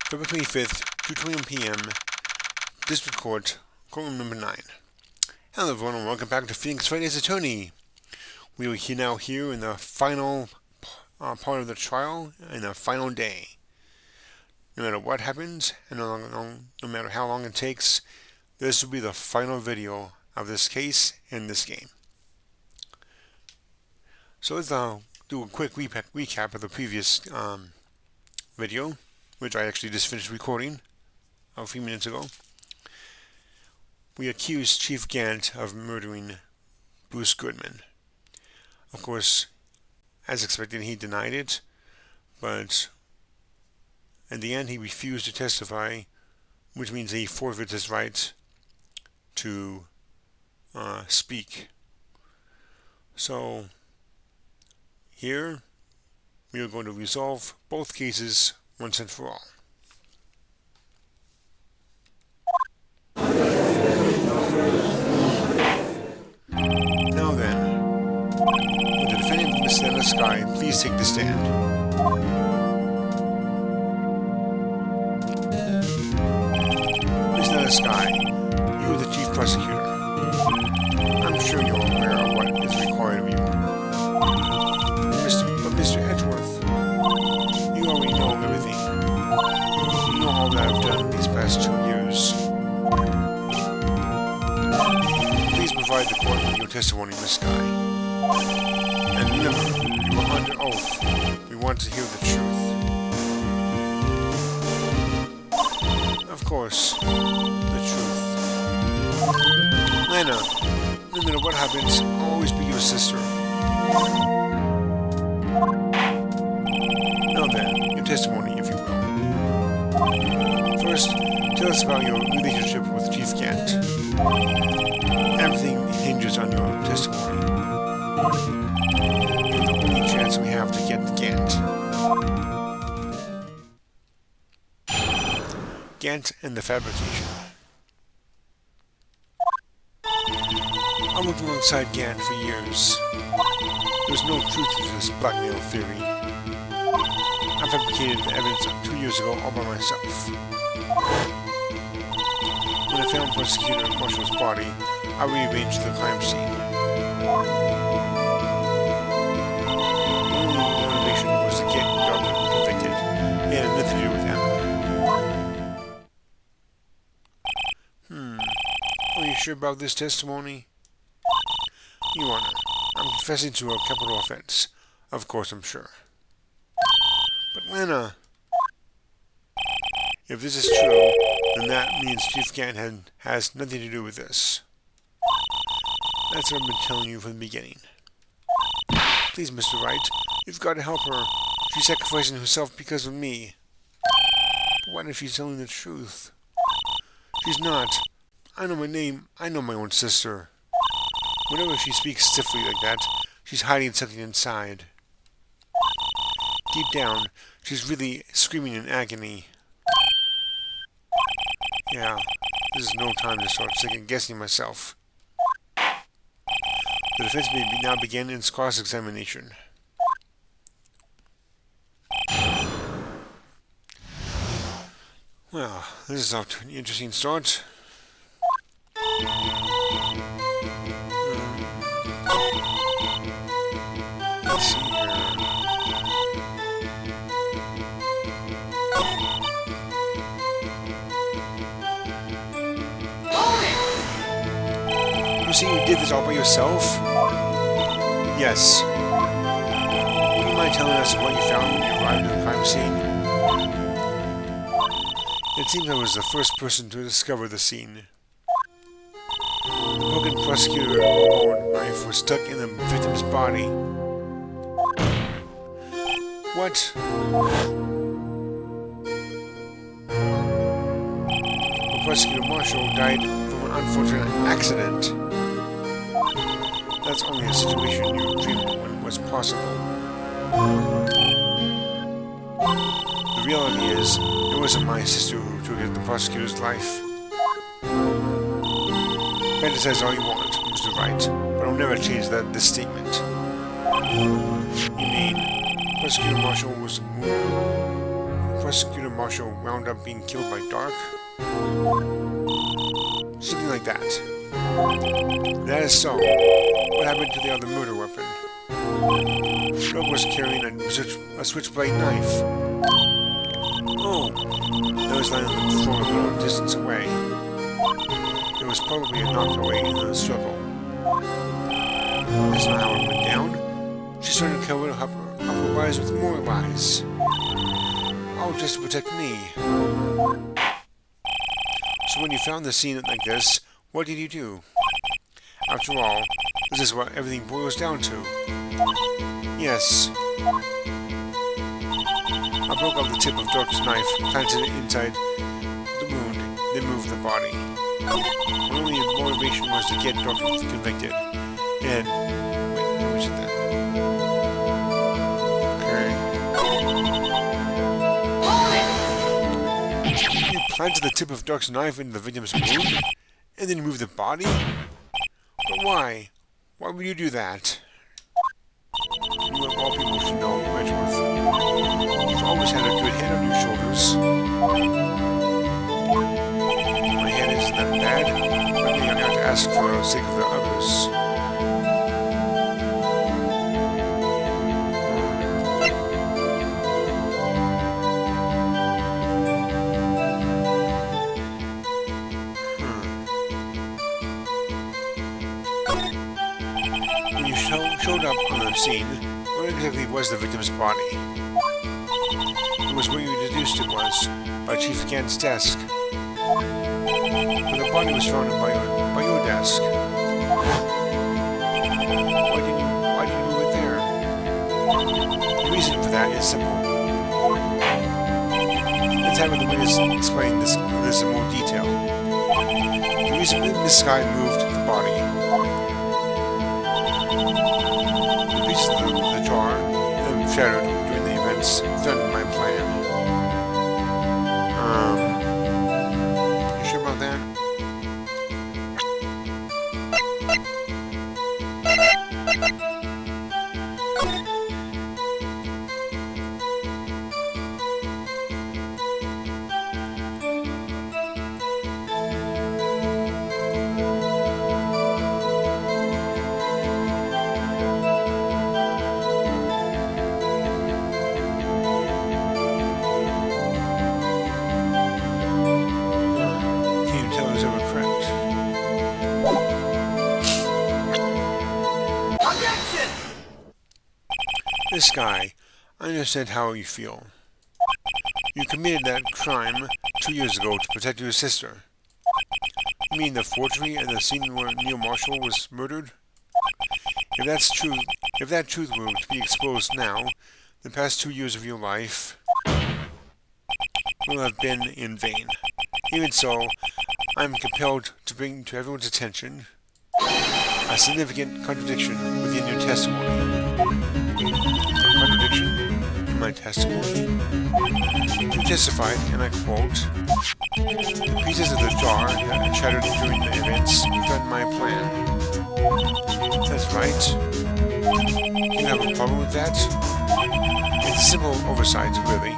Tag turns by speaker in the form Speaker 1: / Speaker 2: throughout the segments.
Speaker 1: February 25th, 2:21 p.m., District Court, Courtroom number 9. Hello everyone and welcome back to Phoenix Wright as attorney. We are now here in the final part of the trial and the final day. No matter what happens and no matter how long it takes, this will be the final video of this case and this game. So let's do a quick recap of the previous video, which I actually just finished recording a few minutes ago. We accused Chief Gant of murdering Bruce Goodman. Of course, as expected, he denied it, but in the end he refused to testify, which means he forfeits his right to speak. So here we are going to resolve both cases once and for all. Now then, would the defendant, Miss Stella Sky, please take the stand? Miss Stella Sky, you are the chief prosecutor. I'm sure you're aware of what is required of you. But Mr. Edgeworth, you already know everything. You know all that I've done these past 2 years. Please provide the court with your testimony, Miss Sky. And remember, you are under oath. We want to hear the truth. Of course, the truth. Lana, no matter what happens, I'll always be your sister. Now then, your testimony, if you will. First, tell us about your relationship with Chief Gant. Everything hinges on your testimony. You're the only chance we have to get Gant. Gant and the fabrication. I worked alongside Gant for years. There's no truth to this blackmail theory. I fabricated the evidence 2 years ago all by myself. When I found Prosecutor Marshall's body, I rearranged the crime scene. The only motivation was to get Gardner convicted. It had nothing to do with him. Are you sure about this testimony? Your Honor, I'm confessing to a capital offense. Of course I'm sure. But Lana, if this is true, then that means Chief Gant has nothing to do with this. That's what I've been telling you from the beginning. Please, Mr. Wright, you've got to help her. She's sacrificing herself because of me. But what if she's telling the truth? She's not. I know my name. I know my own sister. Whenever she speaks stiffly like that, she's hiding something inside. Deep down, she's really screaming in agony. Yeah, this is no time to start second-guessing myself. The defense may now begin its cross-examination. Well, this is off to an interesting start. Let's see here. You see, you did this all by yourself? Yes. Would you mind telling us what you found when you arrived at the crime scene? It seems I was the first person to discover the scene. The broken prosecutor knife was stuck in the victim's body. What? The prosecutor Marshall died from an unfortunate accident. That's only a situation you dreamed when was possible. The reality is, it wasn't my sister who took the prosecutor's life. Fantasize all you want, Mr. Wright, but I'll never change this statement. You mean, Prosecutor Marshall was prosecutor marshal wound up being killed by Dark? Something like that. That is so. What happened to the other murder weapon? Dark was carrying a switchblade knife. Oh, that was lying on the floor a little distance away. It was probably knocked away in the struggle. That's not how it went down. She started to cover up her lies with more lies. All just to protect me. So when you found the scene like this, what did you do? After all, this is what everything boils down to. Yes. I broke off the tip of Dark's knife, planted it inside the wound, then moved the body. My only motivation was to get Dark convicted. And... wait, who said that? Okay. You planted the tip of Dark's knife into the victim's wound? And then moved the body? But why? Why would you do that? You of all people should know, Wedgeworth. You've always had a good head on your shoulders. My head isn't that bad, but maybe I have to ask for the sake of the others. When you showed up on the scene, what exactly was the victim's body? It was what you deduced it was, by Chief Gant's desk. But the body was found by your desk. Why did you move it there? The reason for that is simple. Let's have the witness explain this in more detail. The reason this guy moved the body. The pieces of the jar that shattered during the events threatened my plan. You sure about that? This guy, I understand how you feel. You committed that crime 2 years ago to protect your sister. You mean the forgery and the scene where Neil Marshall was murdered? If that truth were to be exposed now, the past 2 years of your life will have been in vain. Even so, I am compelled to bring to everyone's attention a significant contradiction within your testimony. A contradiction in my testimony? You testified, and I quote, "The pieces of the jar that shattered during the events threatened my plan." That's right. Do you have a problem with that? It's a simple oversight, really.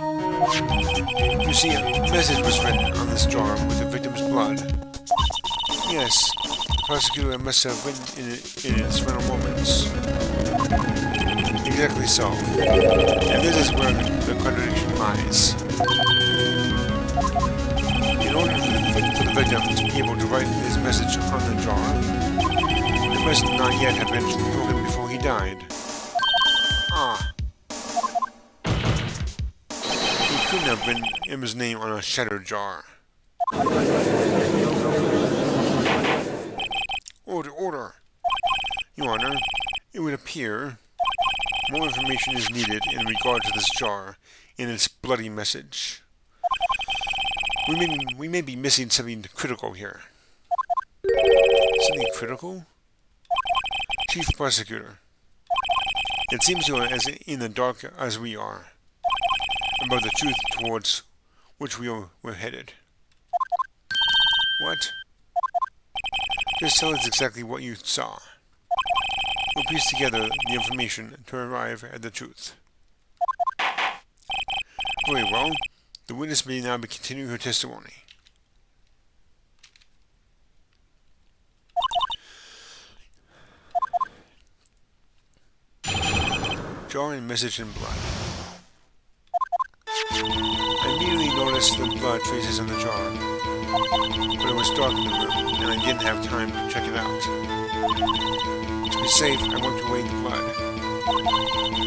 Speaker 1: You see, a message was written on this jar with the victim's blood. Yes, the prosecutor must have written it in its final moments. Exactly so. And this is where the contradiction lies. In order for the victim to be able to write his message on the jar, it must not yet have been spoken before he died. Ah. He couldn't have written his name on a shattered jar. Order. Your Honor, it would appear more information is needed in regard to this jar and its bloody message. We may be missing something critical here. Something critical? Chief Prosecutor, it seems you are as in the dark as we are about the truth towards which we're headed. What? Just tell us exactly what you saw. We'll piece together the information to arrive at the truth. Very well. The witness may now be continuing her testimony. Jar and message in blood. I immediately noticed the blood traces on the jar, but it was dark in the room, and I didn't have time to check it out. To be safe, I wiped away the blood.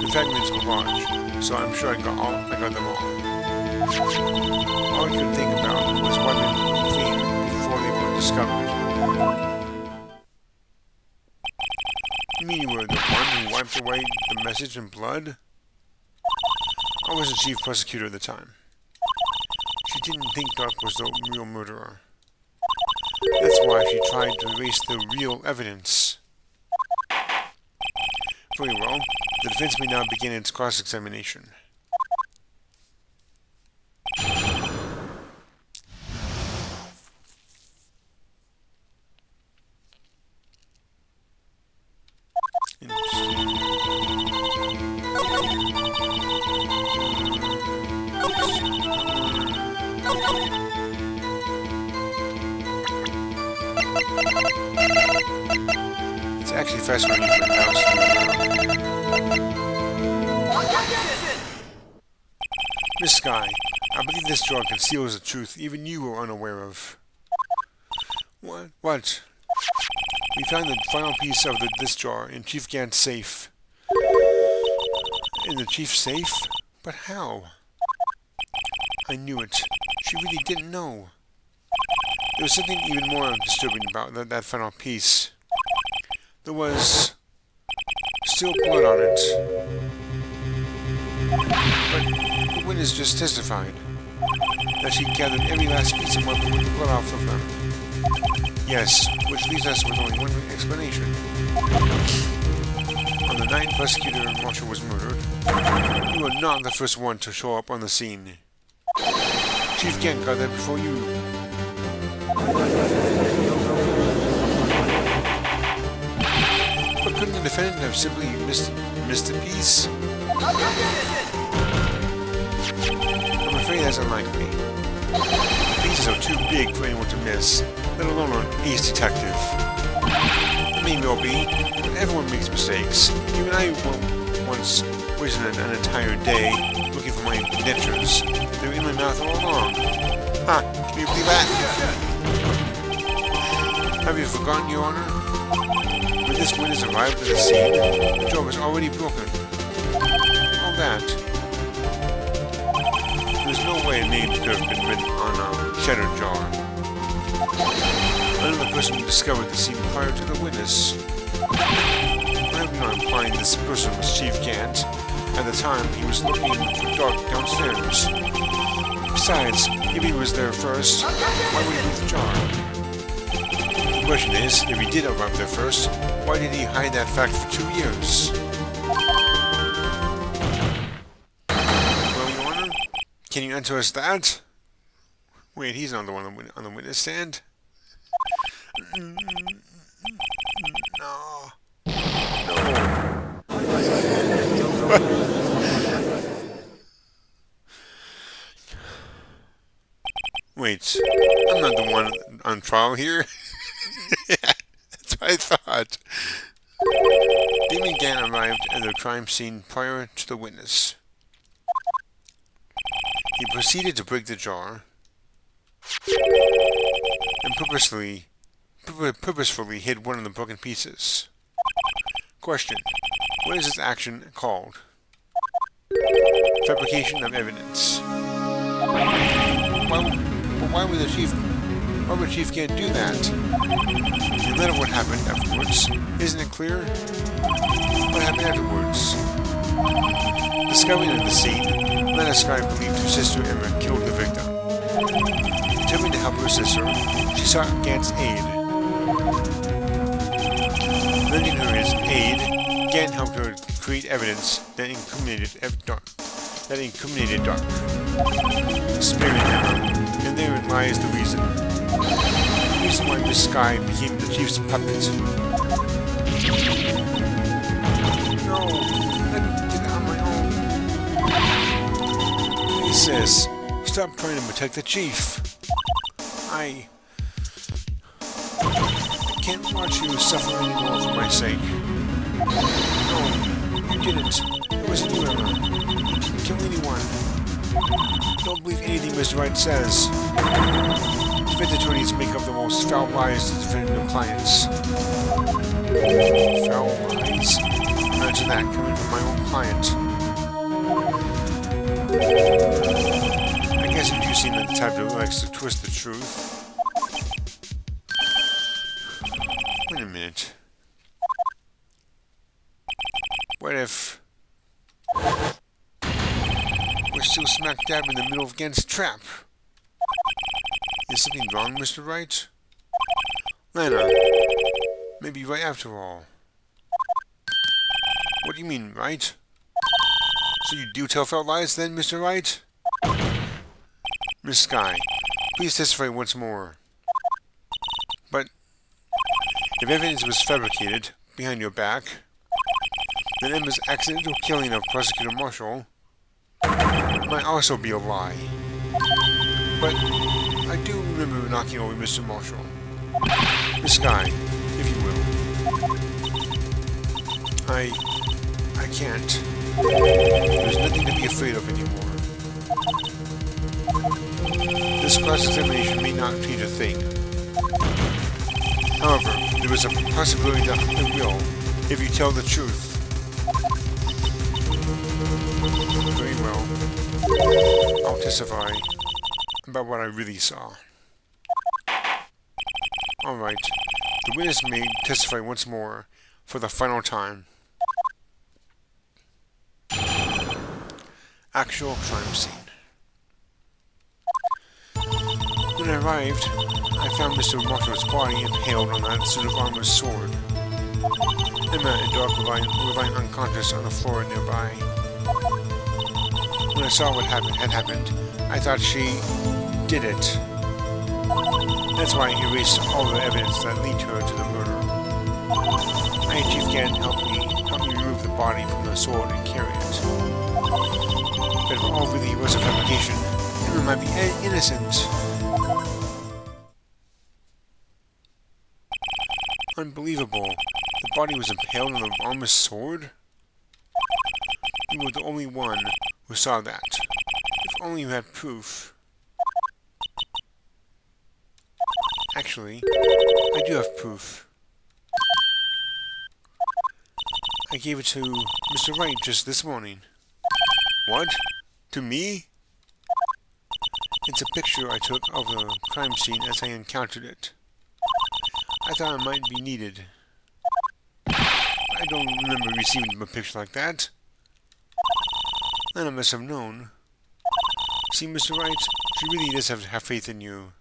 Speaker 1: The fragments were large, so I'm sure I got them all. All I could think about was wiping them clean before they were discovered. You mean you were the one who wiped away the message in blood? I was the chief prosecutor at the time. She didn't think Doc was the real murderer. That's why she tried to erase the real evidence. Very well, the defense may now begin its cross-examination. It's actually faster when you can mouse. Miss Sky, I believe this jar conceals a truth even you were unaware of. What? We found the final piece of this jar in Chief Gant's safe. In the chief's safe? But how? I knew it. She really didn't know. There was something even more disturbing about that final piece. There was still blood on it. But the witness just testified that she gathered every last piece and wiped the blood off of them. Yes, which leaves us with only one explanation. On the night Prosecutor Marshall was murdered, you were not the first one to show up on the scene. Chief Gant got there before you. But couldn't the defendant have simply missed a piece? I'm afraid that's unlikely. The pieces are too big for anyone to miss, let alone an ace detective. It may well be, but everyone makes mistakes. Even I once wasted an entire day looking for my dentures. They were in my mouth all along. Ha! Can you believe that? Have you forgotten, Your Honor? When this witness arrived at the scene, the jaw was already broken. All that. There's no way a name could have been written on a shattered jar. Another person discovered the scene prior to the witness. I'm not implying this person was Chief Gant. At the time, he was looking for Doc downstairs. Besides, if he was there first, why would he leave the jar? The question is, if he did arrive there first, why did he hide that fact for 2 years? Well, Your Honor, can you answer us that? Wait, he's not the one on the witness stand? No. Wait, I'm not the one on trial here? That's what I thought. Damon Gant arrived at the crime scene prior to the witness. He proceeded to break the jar and purposefully hid one of the broken pieces. Question: what is this action called? Fabrication of evidence. Why would Chief Gant do that? No matter what happened afterwards, isn't it clear? What happened afterwards? Discovery of the scene led Sky believed her sister Emma killed the victim. Determined to help her sister, she sought Gant's aid. Lending her his aid, Gant helped her create evidence that incriminated Doc, sparing Emma, and therein lies the reason. The reason why Miss Sky became the chief's puppet. No, I did it on my own. He says, Stop trying to protect the chief. I can't watch you suffer anymore for my sake. No, you didn't. It wasn't you, Emma. You didn't kill anyone. Don't believe anything Mr. Wright says. Defense attorneys make up the most foul lies to defend their clients. Foul lies? Imagine that coming from my own client. I guess you do seem like the type that likes to twist the truth. Wait a minute. What if we're still smack dab in the middle of Gant's trap? Is something wrong, Mr. Wright? Lana, maybe right after all. What do you mean, right? So you do tell foul lies then, Mr. Wright? Miss Skye, please testify once more. But if evidence was fabricated behind your back, then Emma's accidental killing of Prosecutor Marshall might also be a lie. But I do remember knocking over Mr. Marshall. Miss Skye, if you will. I can't. There's nothing to be afraid of anymore. This cross-examination may not change a thing. However, there is a possibility that it will, if you tell the truth. Very well. I'll testify about what I really saw. Alright, the witness may testify once more for the final time. Actual crime scene. When I arrived, I found Mr. Marshall's body impaled on that suit of armor's sword. Emma and Doc were lying unconscious on the floor nearby. When I saw what had happened, I thought she did it. That's why I erased all the evidence that linked her to the murder. I had Chief Gant help me remove the body from the sword and carry it. But if all really was a fabrication, Emma might be innocent. Unbelievable. The body was impaled on an armor's sword? You were the only one who saw that. If only you had proof. Actually, I do have proof. I gave it to Mr. Wright just this morning. What? To me? It's a picture I took of the crime scene as I encountered it. I thought it might be needed. I don't remember receiving a picture like that. None of us have known. See, Mr. Wright, she really does have faith in you.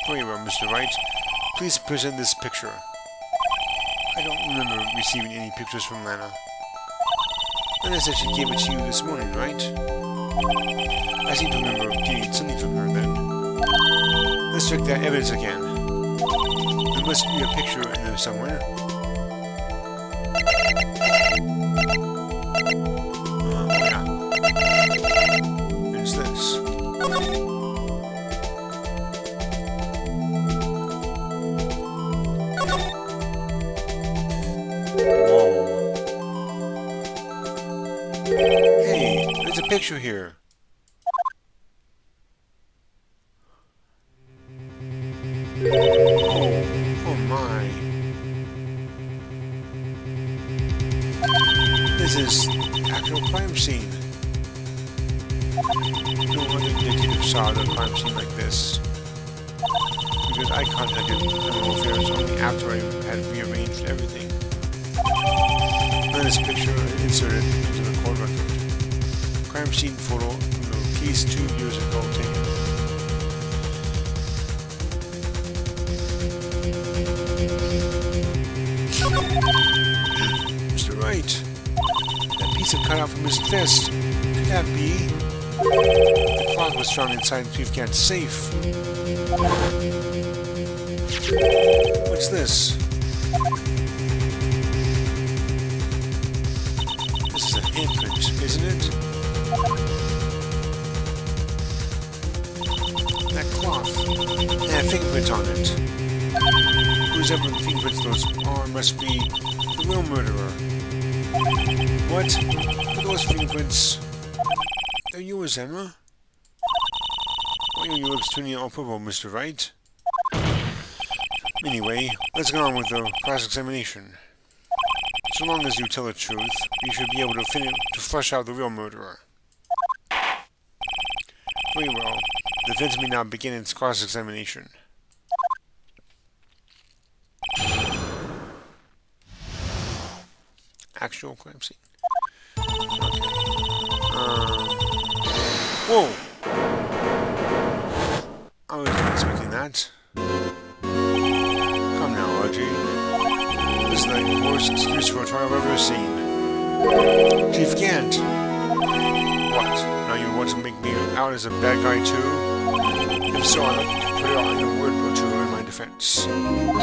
Speaker 1: Very well, Mr. Wright. Please present this picture. I don't remember receiving any pictures from Lana. Lana said she gave it to you this morning, right? I seem to remember getting something from her then. Let's check that evidence again. There must be a picture in there somewhere. Oh yeah. There's this. Whoa. Hey, there's a picture here. Oh my. This is the actual crime scene. No other detective saw the crime scene like this. Because I contacted Criminal Affairs only after I had rearranged everything. Then this picture inserted into the court record. Crime scene photo from the case 2 years ago taken. Mr. Wright, that piece of cut out from his fist, could that be? The cloth was found inside Chief Gant's safe. What's this? This is a handprint, isn't it? cloth. It had fingerprints on it. Whoever fingerprints those are must be the real murderer. What? Are those fingerprints? They're yours, Emma? Why are your lips turning all purple, Mr. Wright? Anyway, let's get on with the cross-examination. So long as you tell the truth, you should be able to flush out the real murderer. Very well. The defense may now begin its cross-examination. Actual crime scene. Okay. Whoa! I wasn't expecting that. Come now, Archie. This is the worst excuse for a trial I've ever seen. Chief Gant! What? Now you want to make me out as a bad guy too? If so, I'd like to put it on in a word or two in my defense. I'm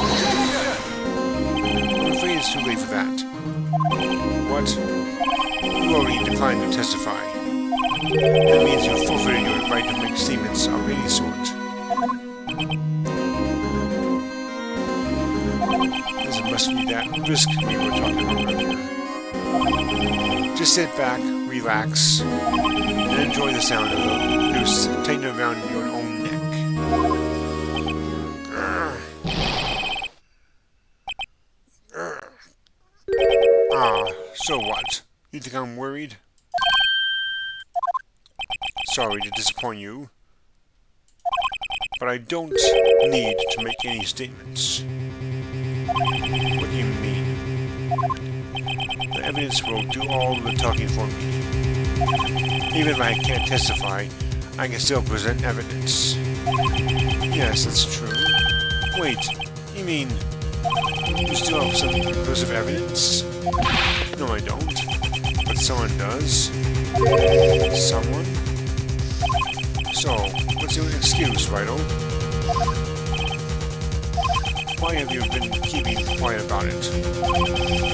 Speaker 1: afraid it's too late for that. What? You already declined to testify. That means you've forfeited your right to make statements of any sort. This must be that risk we were talking about earlier. Just sit back, relax, and enjoy the sound of the noose tighten around your own neck. So what? You think I'm worried? Sorry to disappoint you, but I don't need to make any statements. What do you mean? The evidence will do all the talking for me. Even if I can't testify, I can still present evidence. Yes, that's true. Wait, you mean you still have some conclusive evidence? No, I don't. But someone does. Someone? So, what's your excuse, Vital? Why have you been keeping quiet about it?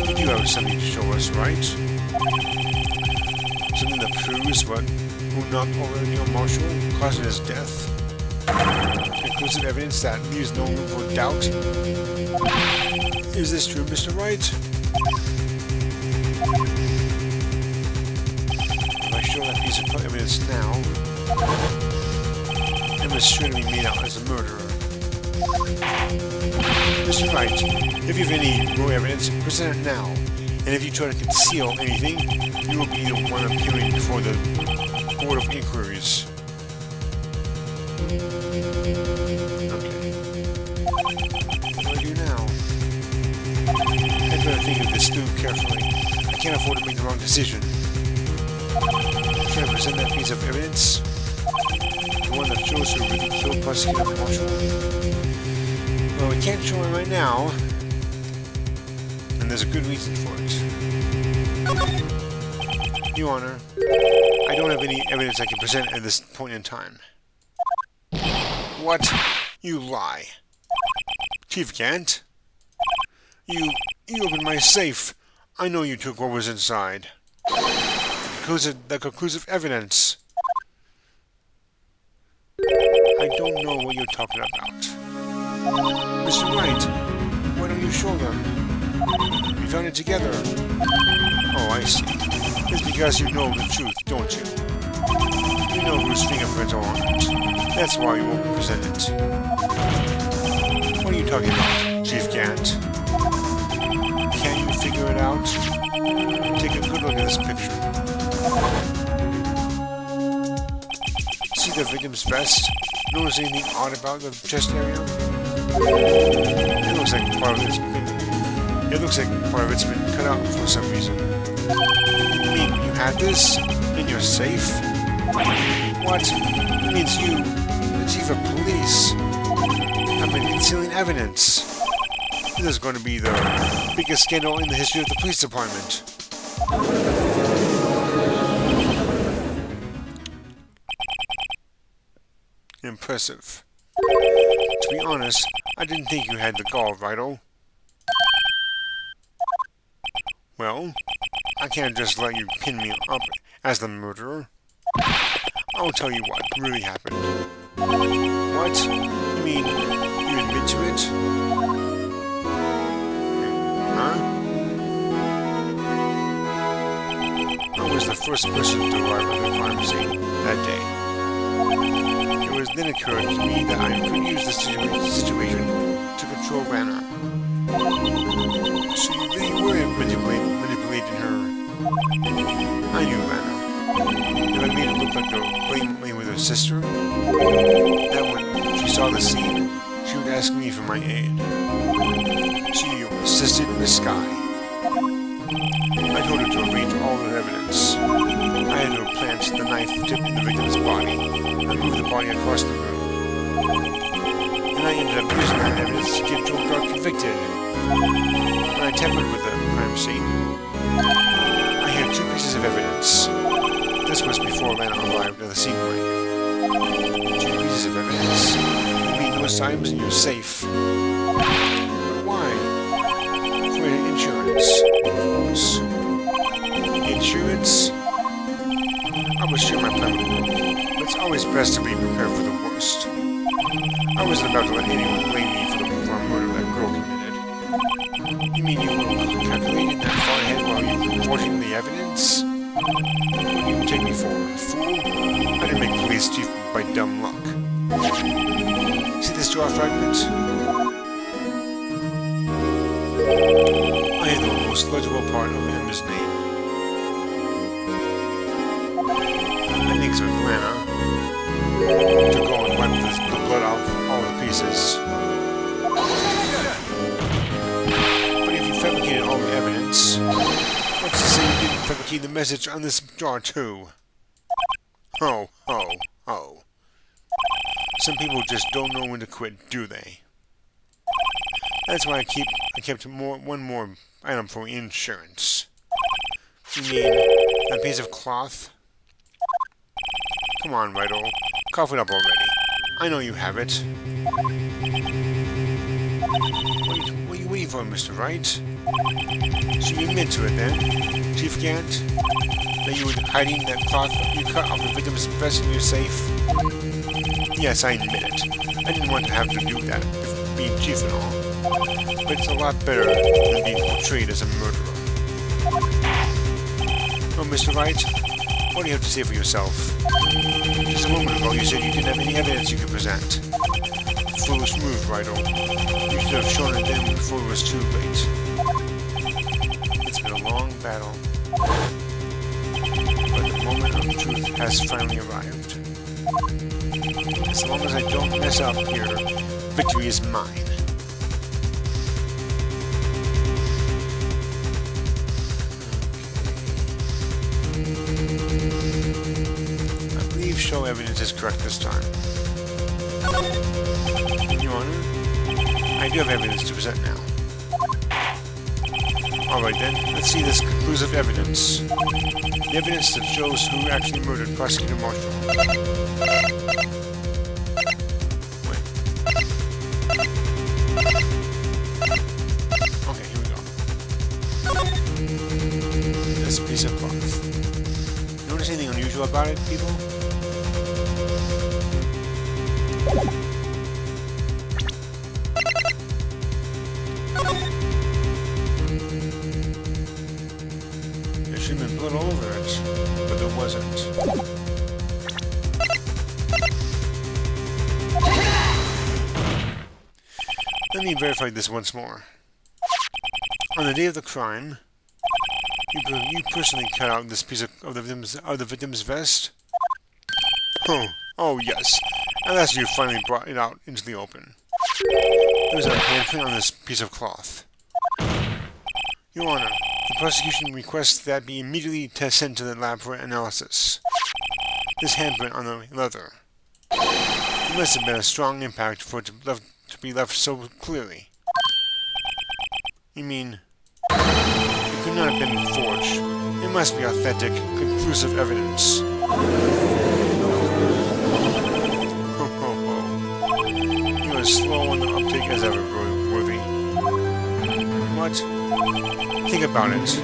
Speaker 1: You do have something to show us, right? Something that proves what who knocked over Neil Marshall, causing his death? Conclusive evidence that leaves no room for doubt? Is this true, Mr. Wright? If I show that piece of evidence now, Emma's sure to be made out as a murderer. Mr. Wright, if you have any more evidence, present it now. And if you try to conceal anything, you will be the one appearing before the Board of Inquiries. Okay. What do I do now? I'd better think of this through carefully. I can't afford to make the wrong decision. Should I present that piece of evidence? The one that shows who really killed Prosecutor Marshall? Well, we can't show it right now. And there's a good reason for it. Your Honor, I don't have any evidence I can present at this point in time. What? You lie. Chief Gant? You opened my safe. I know you took what was inside. The conclusive evidence. I don't know what you're talking about. Mr. Wright, why don't you show them? We found it together. Oh, I see. It's because you know the truth, don't you? You know whose fingerprints are on it. That's why you won't present it. What are you talking about, Chief Gant? Can you figure it out? Take a good look at this picture. See the victim's vest? Notice anything odd about the chest area? It looks like part of it's been cut out for some reason. You mean you had this in your safe? What? It means you, the chief of police, have been concealing evidence. This is going to be the biggest scandal in the history of the police department. Impressive. To be honest, I didn't think you had the gall, Vital. Well, I can't just let you pin me up as the murderer. I'll tell you what really happened. What? You mean you admit to it? Huh? I was the first person to arrive at the crime scene that day. It was then occurred to me that I could use the situation to control Rana. So you really were manipulating her. I knew Rana. If I made it look like you're blaming with her sister, then when she saw the scene, she would ask me for my aid. She assisted Miss Sky. I told her to arrange all the evidence. I had her plant the knife tip in the victim's body and move the body across the room. And I ended up using that evidence to get Joe Dark convicted. When I tampered with the crime scene, I had 2 pieces of evidence. This was before Lana arrived at the scene ring. 2 pieces of evidence? You mean those items in your safe? But why? For insurance, of course. Insurance? I was sure my plan would work, but it's always best to be prepared for the worst. I wasn't about to let anyone blame me for the murder that girl committed. You mean you were calculating that far ahead while you were forging the evidence? What do you take me for, a fool? I didn't make police chief by dumb luck. See this jar fragment? I had the most legible part of Emma's name. I think so, Lana. To go and wipe the blood off all the pieces. But if you fabricated all the evidence, what's to say you didn't fabricate the message on this jar too? Ho, ho, ho. Some people just don't know when to quit, do they? That's why I kept one more item for insurance. You mean a piece of cloth? Come on, Riddle. Cough it up already. I know you have it. What are you waiting for, Mr. Wright? So you admit to it, then? Chief Gant? That you were hiding that cloth you cut off the victim's vest in your safe? Yes, I admit it. I didn't want to have to do that, being chief and all. But it's a lot better than being portrayed as a murderer. Oh, Mr. Wright? What do you have to say for yourself? Just a moment ago you said you didn't have any evidence you could present. Foolish move, Riddle. You should have shown it then before it was too late. It's been a long battle. But the moment of truth has finally arrived. As long as I don't mess up here, victory is mine. Show evidence is correct this time. Your Honor, I do have evidence to present now. Alright then, let's see this conclusive evidence. The evidence that shows who actually murdered Prosecutor Marshall. Wait. Okay, here we go. This piece of cloth. Notice anything unusual about it, people? There should have been blood all over it, but there wasn't. Let me verify this once more. On the day of the crime, you personally cut out this piece of the victim's vest? Oh yes. And that's you finally brought it out into the open. There's a handprint on this piece of cloth. Your Honor, the prosecution requests that be immediately sent to the lab for analysis. This handprint on the leather. It must have been a strong impact for it to be left so clearly. You mean, it could not have been forged. It must be authentic, conclusive evidence. As slow on the uptake as ever, Worthy. What? Think about it.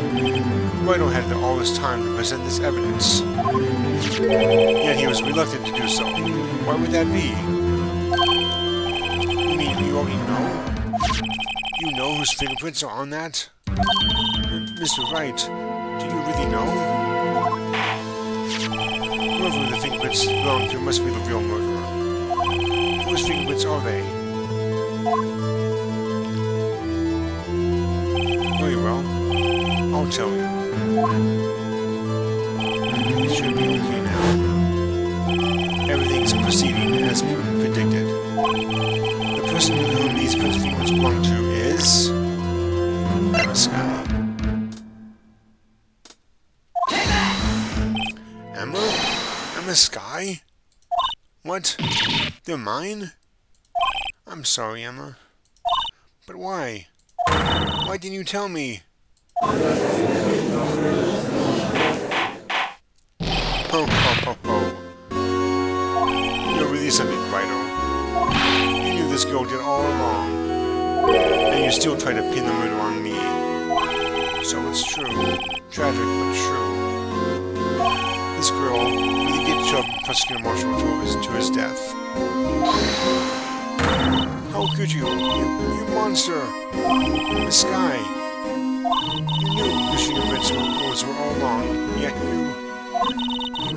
Speaker 1: Riddle had all this time to present this evidence. Yet that he was reluctant to do so. Why would that be? You mean you already know? You know whose fingerprints are on that? Mr. Wright, do you really know? Whoever the fingerprints belong to must be the real murderer. Whose fingerprints are they? Very well. I'll tell you. It should be okay now. Everything's proceeding as predicted. The person whom these prints fingerprints belong to is... Emma Skye. Emma Skye? What? They're mine? I'm sorry, Emma. But why? Why didn't you tell me? Ho, ho, ho, ho. You're really something, Rhino. You knew this girl did all along. And you still try to pin the murder on me. So it's true. Tragic, but true. This girl really did shove Prosecutor Marshall to his death. How could you? You monster! Miss Skye! You knew whose fingerprints were all along, yet you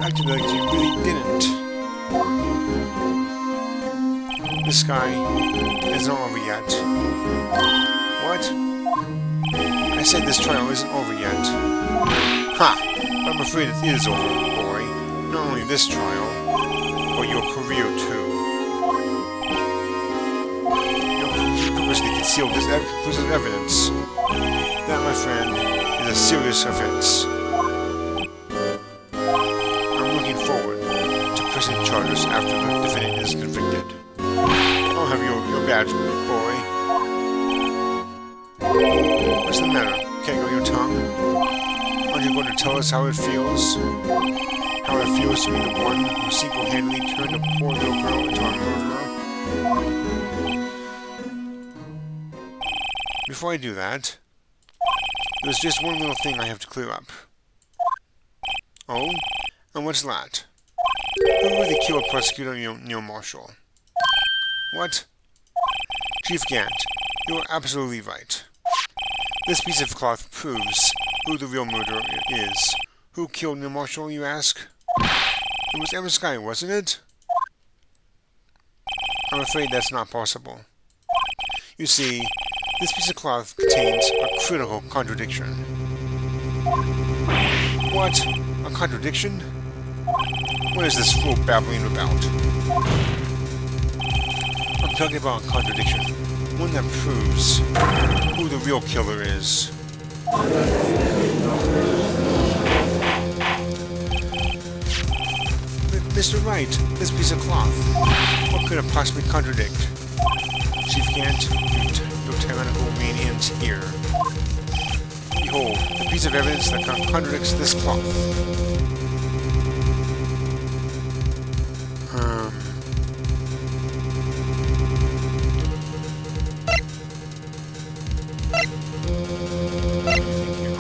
Speaker 1: acted like you really didn't. Miss Skye, it's not over yet. What? I said this trial isn't over yet. Ha! But I'm afraid it is over, boy. Not only this trial, but your career too. You purposely concealed this conclusive evidence. That, my friend, is a serious offense. I'm looking forward to pressing charges after the defendant is convicted. I'll have your badge, boy. What's the matter? Can't go your tongue? Aren't you going to tell us how it feels? How it feels to be the one who single-handedly turned a poor little girl into a murderer? Before I do that, there's just one little thing I have to clear up. Oh? And what's that? Who really killed Prosecutor Neil Marshall? What? Chief Gant, you're absolutely right. This piece of cloth proves who the real murderer is. Who killed Neil Marshall, you ask? It was Emma Skye, wasn't it? I'm afraid that's not possible. You see, this piece of cloth contains a critical contradiction. What? A contradiction? What is this fool babbling about? I'm talking about a contradiction. One that proves who the real killer is. Mr. Wright, this piece of cloth. What could it possibly contradict? Chief Gant, you tyrannical manians here. Behold, the piece of evidence that contradicts this cloth.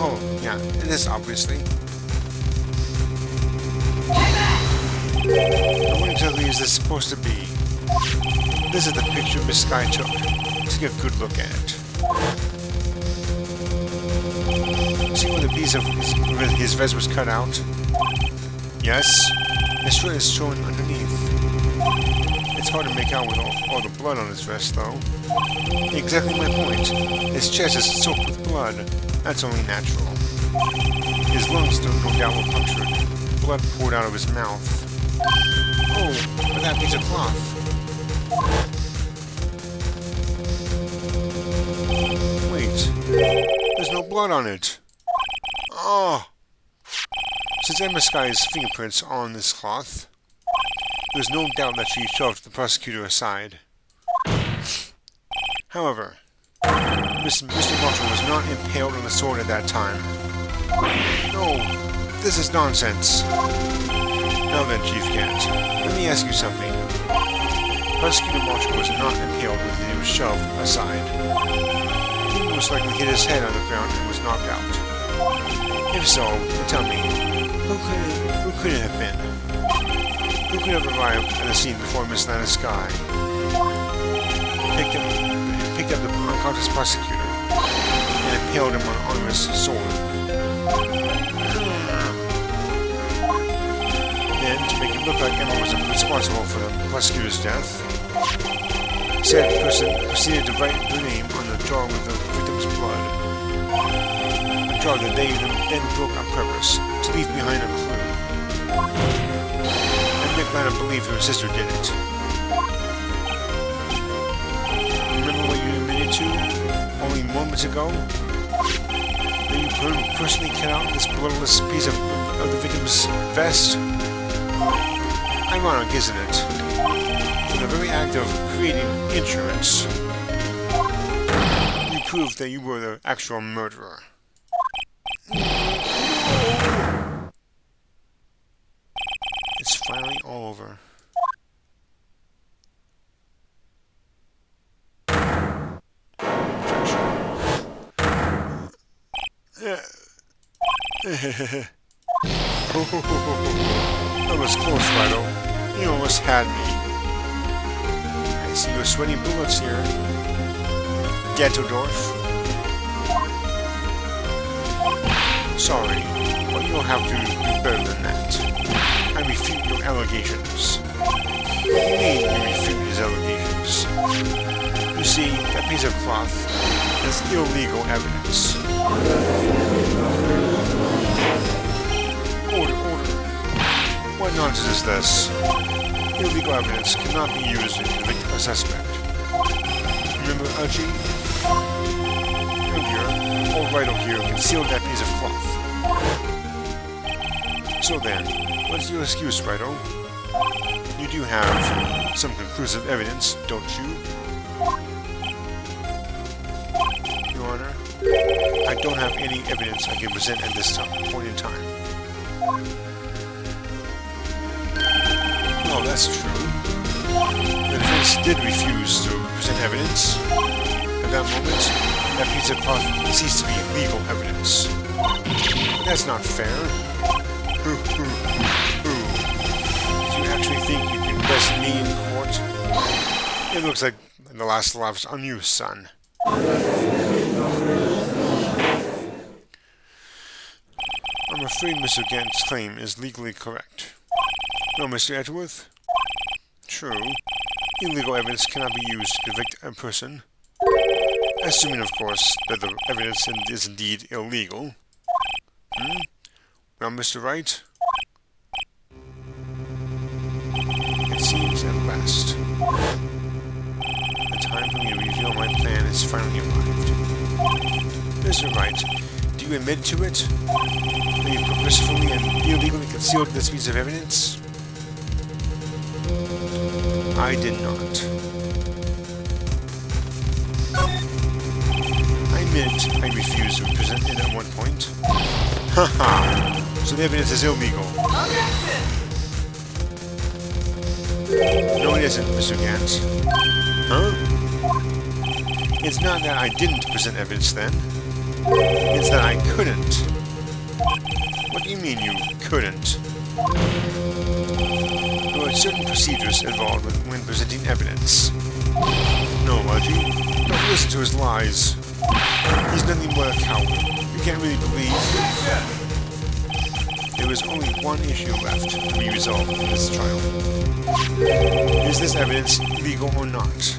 Speaker 1: Oh, yeah, it is obviously. What exactly is this supposed to be? This is the picture Miss Skye took. Take a good look at it. See where the piece of his vest was cut out? Yes, his shirt is showing underneath. It's hard to make out with all the blood on his vest, though. Exactly my point. His chest is soaked with blood. That's only natural. His lungs, no doubt, were punctured. Blood poured out of his mouth. Oh, but that piece of cloth. Wait, there's no blood on it. Oh! Since Emma Skye's fingerprints are on this cloth, there's no doubt that she shoved the prosecutor aside. However, Mr. Marshall was not impaled on the sword at that time. No, this is nonsense. Now then, Chief Gant, let me ask you something. Prosecutor Marshall was not impaled when he was shoved aside. He most likely hit his head on the ground and was knocked out. If so, tell me, who could it have been? Who could have arrived at the scene before Miss Lana's guy? Picked up the unconscious prosecutor and impaled him on his sword. Then, to make it look like Emma was responsible for the prosecutor's death, said person proceeded to write her name on the jar with the victim's blood. A jar that they then broke on purpose to leave behind a clue. And Mick Lana believed her sister did it. Remember what you admitted to only moments ago? That you personally cut out this bloodless piece of the victim's vest? Ironic, isn't it? For the very act of creating insurance, you proved that you were the actual murderer. It's finally all over. That was close, Rido. You almost had me. I see you're sweating bullets here. Ghetto-dorf. Sorry, but you'll have to do better than that. I refute your allegations. What do you mean you refute his allegations? You see, that piece of cloth is illegal evidence. Order. What nonsense is this? Illegal evidence cannot be used to convict a suspect. Remember Archie? Earlier, old Rido here concealed that piece of cloth. So then, what's your excuse, Rido? You do have some conclusive evidence, don't you? Your Honor, I don't have any evidence I can present at this point in time. Oh, that's true. The defense did refuse to present evidence. At that moment, that piece of cloth ceased to be legal evidence. But that's not fair. Do you actually think you can best me in court? It looks like the last laughs on you, son. I'm afraid Mr. Gant's claim is legally correct. No, Mr. Edgeworth? True. Illegal evidence cannot be used to convict a person. Assuming, of course, that the evidence is indeed illegal. Well, Mr. Wright? It seems at last. The time for me to reveal my plan has finally arrived. Mr. Wright, do you admit to it? That you purposefully and illegally concealed this piece of evidence? I did not. I admit I refused to present it at one point. Haha! So the evidence is illegal. No, it isn't, Mr. Gant. Huh? It's not that I didn't present evidence then. It's that I couldn't. What do you mean you couldn't? There are certain procedures involved when presenting evidence. No, Archie, don't listen to his lies. He's nothing but a coward. You can't really believe. There is only one issue left to be resolved in this trial. Is this evidence legal or not?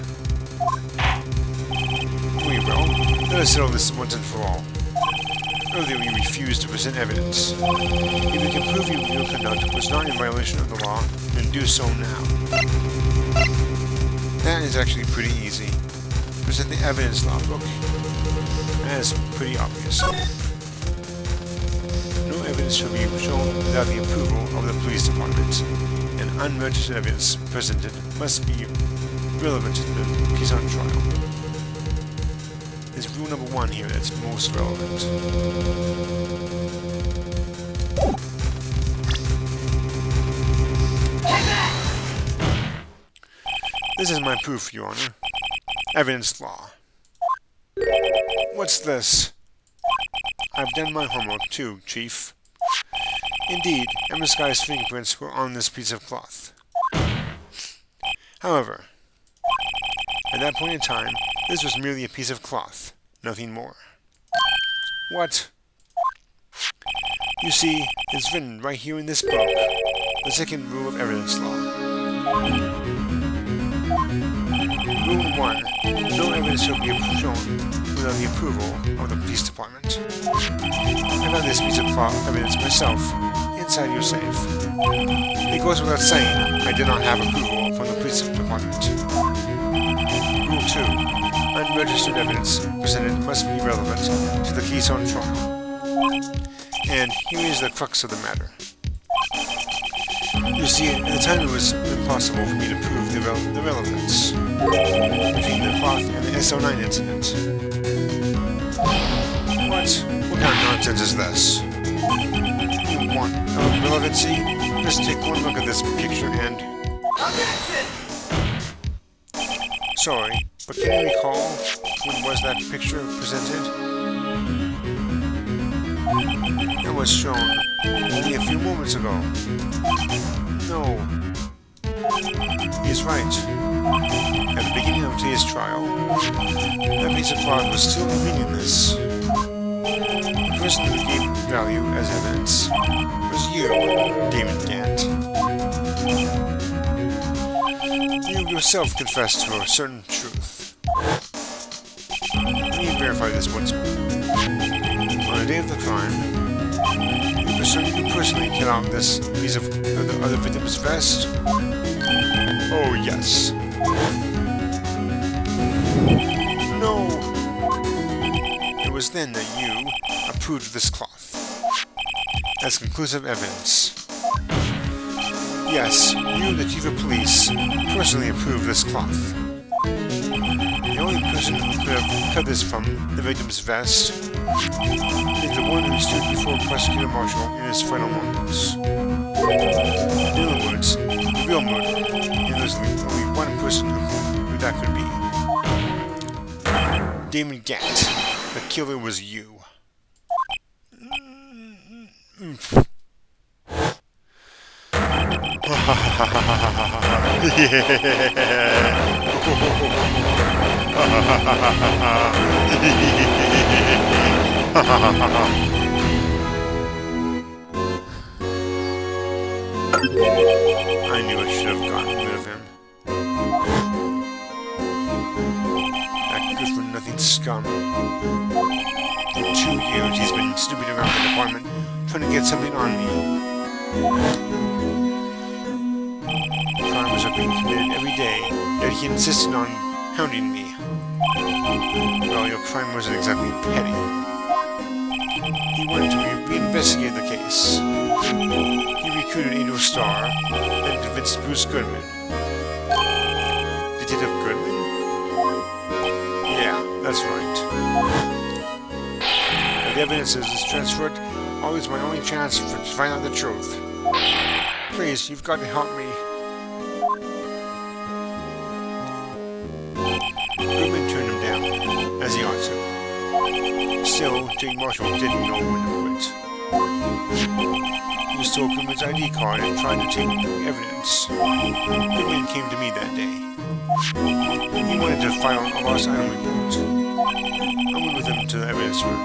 Speaker 1: Very well, let us settle this once and for all. Earlier you refused to present evidence. If you can prove your conduct was not in violation of the law, then do so now. That is actually pretty easy. Present the evidence law book. That is pretty obvious. No evidence shall be shown without the approval of the police department, and unregistered evidence presented must be relevant to the case on trial. It's rule number 1 here that's most relevant. This is my proof, Your Honor. Evidence law. What's this? I've done my homework too, Chief. Indeed, Emma Sky's fingerprints were on this piece of cloth. However, at that point in time, this was merely a piece of cloth, nothing more. What? You see, it's written right here in this book, the second rule of evidence law. Rule 1. No evidence shall be shown without the approval of the police department. I found this piece of evidence myself, inside your safe. It goes without saying, I did not have approval from the police department. Rule 2. Unregistered evidence presented must be relevant to the case on trial. And here is the crux of the matter. You see, at the time it was impossible for me to prove the relevance between the cloth and the SO9 incident. What kind of nonsense is this? You want relevancy? Just take one look at this picture and... Sorry, but can you recall when was that picture presented? It was shown only a few moments ago. No. He's right. At the beginning of today's trial, that piece of cloth was still meaningless. The person who gave value as evidence was you, Damon Gant. You yourself confessed to a certain truth. Let me verify this once more. On the day of the crime, you personally cut out this piece of the other victim's vest? Oh, yes. No! It was then that you approved this cloth as conclusive evidence. Yes, you, the chief of police, personally approved this cloth. The only person who could have cut this from the victim's vest is the one who stood before Prosecutor Marshall in his final moments. In other words, the real murderer, and there's only one person who that could be. Damon Gant. The killer was you. I knew I should have gotten rid of him. That good-for-nothing scum. For 2 years he's been snooping around the department, trying to get something on me. Crimes are being committed every day, yet he insisted on hounding me. Well, your crime wasn't exactly petty. He wanted to reinvestigate the case. He recruited Angel Starr and convinced Bruce Goodman. Detective Goodman? Yeah, that's right. If the evidence is transferred, always my only chance to find out the truth. Please, you've got to help me. Goodman turned him down, as he ought to. Still, Jake Marshall didn't know when to quit. He stole Goodman's ID card and tried to take evidence. Goodman came to me that day. He wanted to file a lost item report. I went with him to the evidence room.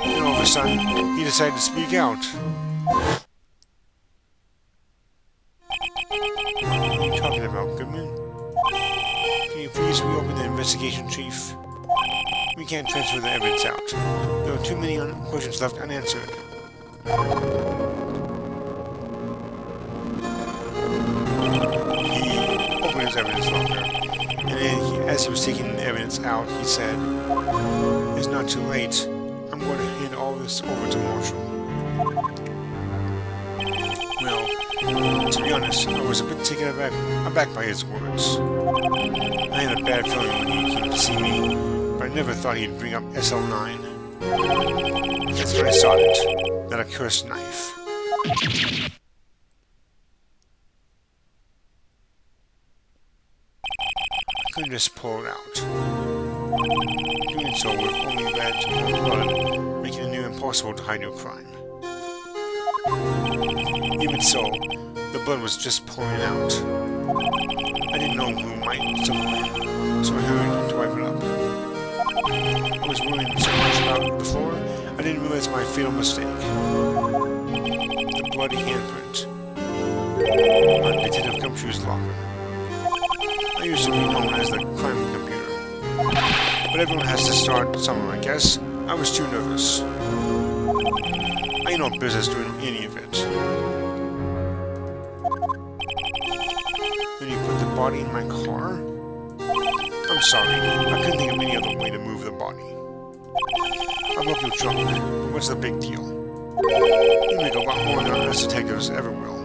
Speaker 1: And all of a sudden, he decided to speak out. What are you talking about, Goodman? Can you please reopen the investigation, Chief? We can't transfer the evidence out. There are too many questions left unanswered. He opened his evidence locker, and as he was taking the evidence out, he said, "It's not too late. I'm going to hand all this over to Marshall." Well, to be honest, I was a bit taken aback by his words. I had a bad feeling when he came to see me, but I never thought he'd bring up SL9. That's when I saw it, that accursed knife. I couldn't just pull it out. Doing so would only add to more blood, making it near impossible to hide your crime. Even so, The blood was just pouring out. I didn't know who might someone, so I hurried to wipe it up. I was worrying so much about the floor, I didn't realize my fatal mistake. The bloody handprint on Detective Gumshoe's locker. I used to be known as the crime computer. But everyone has to start somewhere, I guess. I was too nervous. I ain't no business doing any of it. Then you put the body in my car? I'm sorry, I couldn't think of any other way to move the body. I love your trunk, but what's the big deal? You make a lot more than us detectives ever will.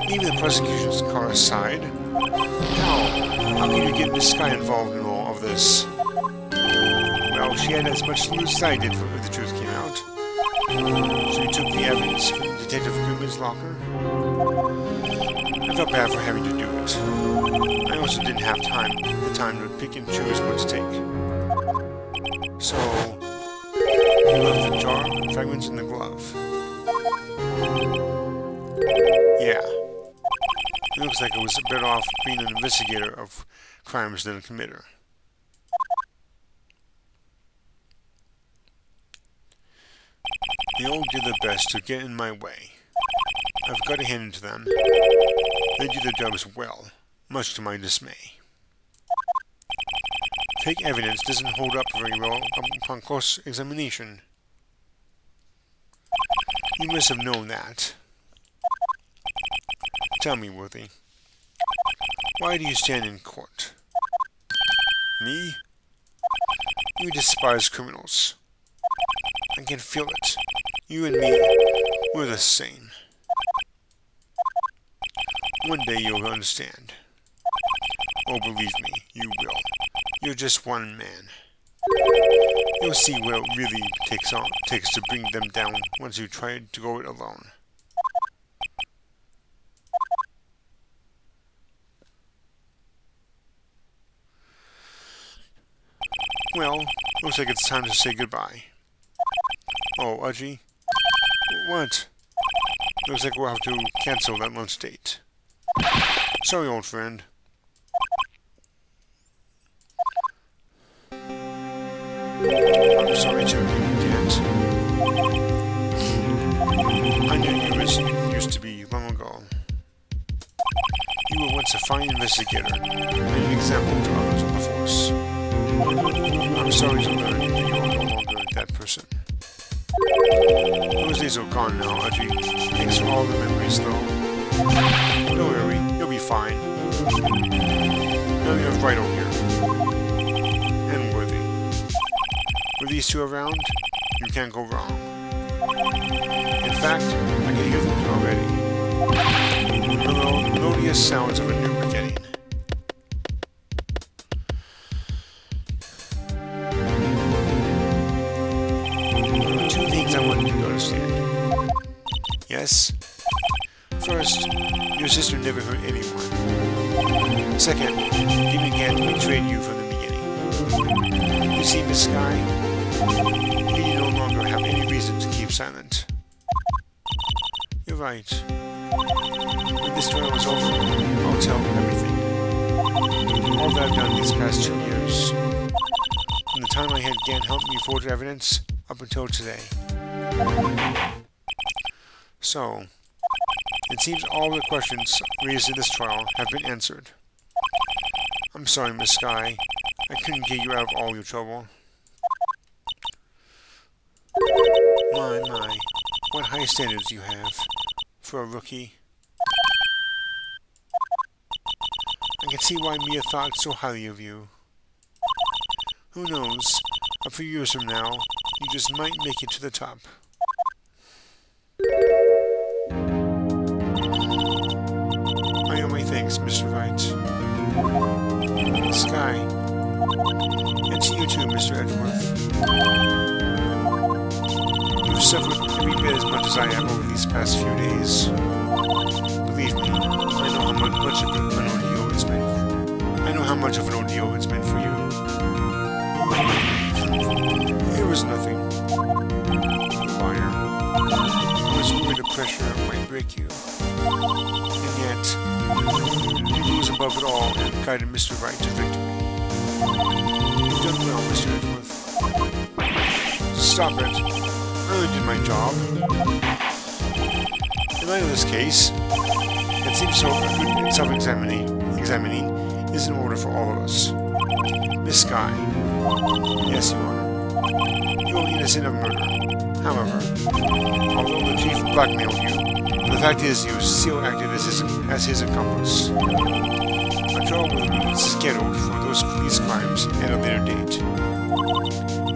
Speaker 1: Leaving the prosecution's car aside? How can you get this guy involved in all of this? Well, she had as much loot as I did when the truth came out. So you took the evidence from Detective Goodman's locker? I felt bad for having to do it. I also didn't have the time to pick and choose what to take. So, you left the jar and fragments in the glove. Yeah. It looks like I was better off being an investigator of crimes than a committer. They all did their best to get in my way. I've got to hand it to them. They do their jobs well, much to my dismay. Fake evidence doesn't hold up very well upon close examination. You must have known that. Tell me, Worthy, why do you stand in court? Me? You despise criminals. I can feel it. You and me, we're the same. One day you'll understand. Oh, believe me, you will. You're just one man. You'll see what it really takes to bring them down once you try to go it alone. Well, looks like it's time to say goodbye. Oh, Udgy? What? Looks like we'll have to cancel that lunch date. Sorry, old friend. I'm sorry too, Dad. I knew you as you used to be long ago. You were once a fine investigator and an example to others on the force. I'm sorry to learn that you are no longer that person. Those days are gone now, Udgy. Thanks for all the memories, though. Don't worry, you'll be fine. Now you have Rhino here. And Worthy. With these two around, you can't go wrong. In fact, I can hear them already. The melodious sounds of a new beginning. I wanted you to understand. Yes? First, your sister never hurt anyone. Second, Demon Gant betrayed you from the beginning. You see, Miss Sky, you no longer have any reason to keep silent. You're right. When this trial is over, I'll tell everything. All that I've done these past 2 years. From the time I had Gant help me forge evidence, up until today. So, it seems all the questions raised in this trial have been answered. I'm sorry, Miss Sky. I couldn't get you out of all your trouble. My, what high standards you have for a rookie. I can see why Mia thought so highly of you. Who knows, a few years from now, you just might make it to the top. I owe my thanks, Mr. Wright. Sky. And to you too, Mr. Edgeworth. You've suffered every bit as much as I have over these past few days. Believe me, I know how much of an ordeal it's been. I know how much of an ordeal it's been for you. It was nothing. Why? pressure might break you. And yet, you rose above it all and guided Mr. Wright to victory. You've done well, Mr. Edgeworth. Stop it. I only did my job. In light of this case, it seems so good and self-examining is in order for all of us. Miss Skye. Yes, Your Honor. You are innocent of murder. However, although the chief blackmailed you, the fact is you still acted as his accomplice. A trial will be scheduled for these crimes at a later date.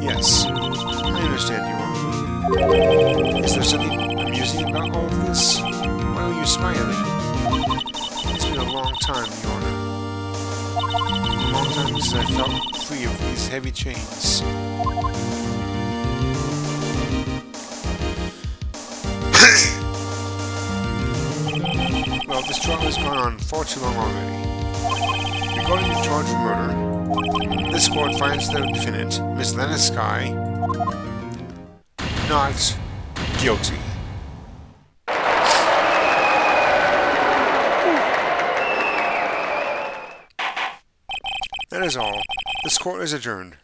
Speaker 1: Yes, I understand, Your Honor. Is there something amusing about all of this? Why are you smiling? It's been a long time, Your Honor. A long time since I felt free of these heavy chains. Well, this trial has gone on far too long already. Regarding the charge for murder, this court finds the defendant, Miss Lana Skye, not guilty. That is all. This court is adjourned.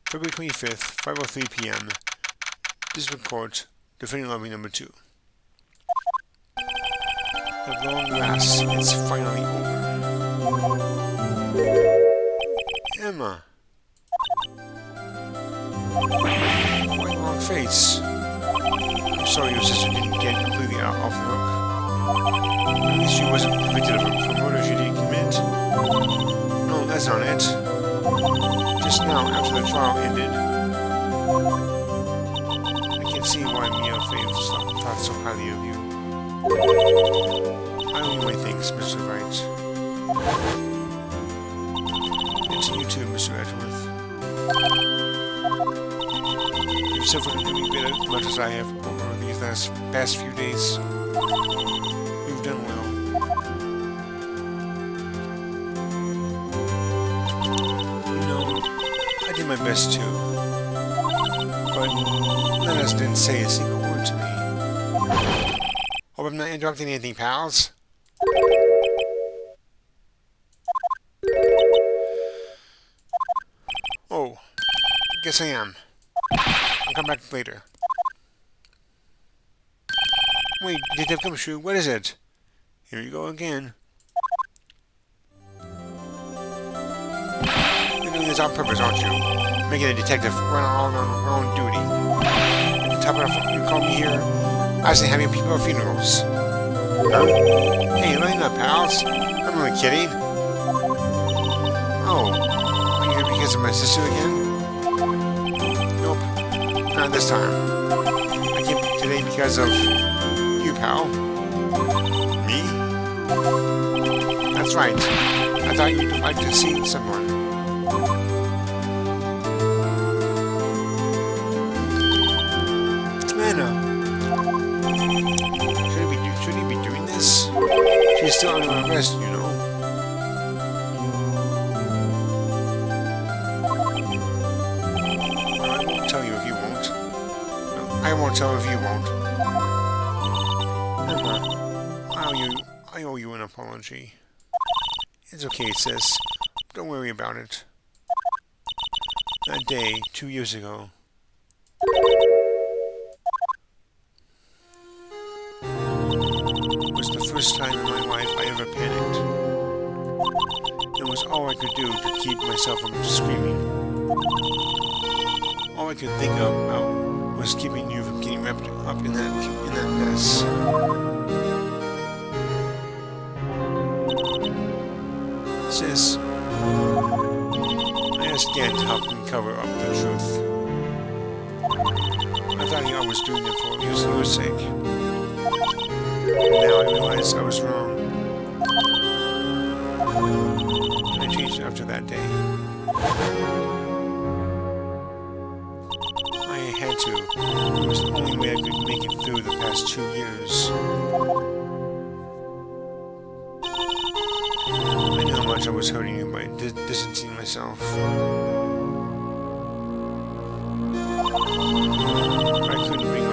Speaker 1: February 25th, 5:03 p.m. District Court, Defendant Lobby Number 2. At long last, it's finally over. Emma. Quite long face. I'm sorry your sister didn't get completely off the hook. At least she wasn't convicted of a murder she didn't commit. No, that's not it. Just now, after the trial ended, I can see why Mia Faith thought so highly of you. I owe you my thanks, Mr. Wright. And to you too, Mr. Edgeworth. You've suffered every bit as much as I have over these past few days. You've done well. You know, I did my best too. But Lennox didn't say a single word to me. Hope I'm not interrupting anything, pals. Oh, guess I am. I'll come back later. Wait, Detective Gumshoe, what is it? Here you go again. You're doing this on purpose, aren't you? Making a detective run all on her own duty. And top it off, you call me here? I was having people at funerals. Huh? Hey, lighten up, pals. I'm only kidding. Oh, are you here because of my sister again? Nope, not this time. I came today because of you, pal. Me? That's right. I thought you'd like to see someone. Lana. Should he be doing this? She's still under arrest, you know. Well, I won't tell you if you won't. No, I won't tell if you won't. Emma, I owe you an apology. It's okay, sis. Don't worry about it. That day, 2 years ago, was the first time in my life I ever panicked. It was all I could do to keep myself from screaming. All I could think about was keeping you from getting wrapped up in that mess. Sis, I asked Dan to help me cover up the truth. I thought I was doing it for your sake. Now I realize I was wrong. I changed after that day. I had to. It was the only way I could make it through the past 2 years. I knew how much I was hurting you by distancing myself.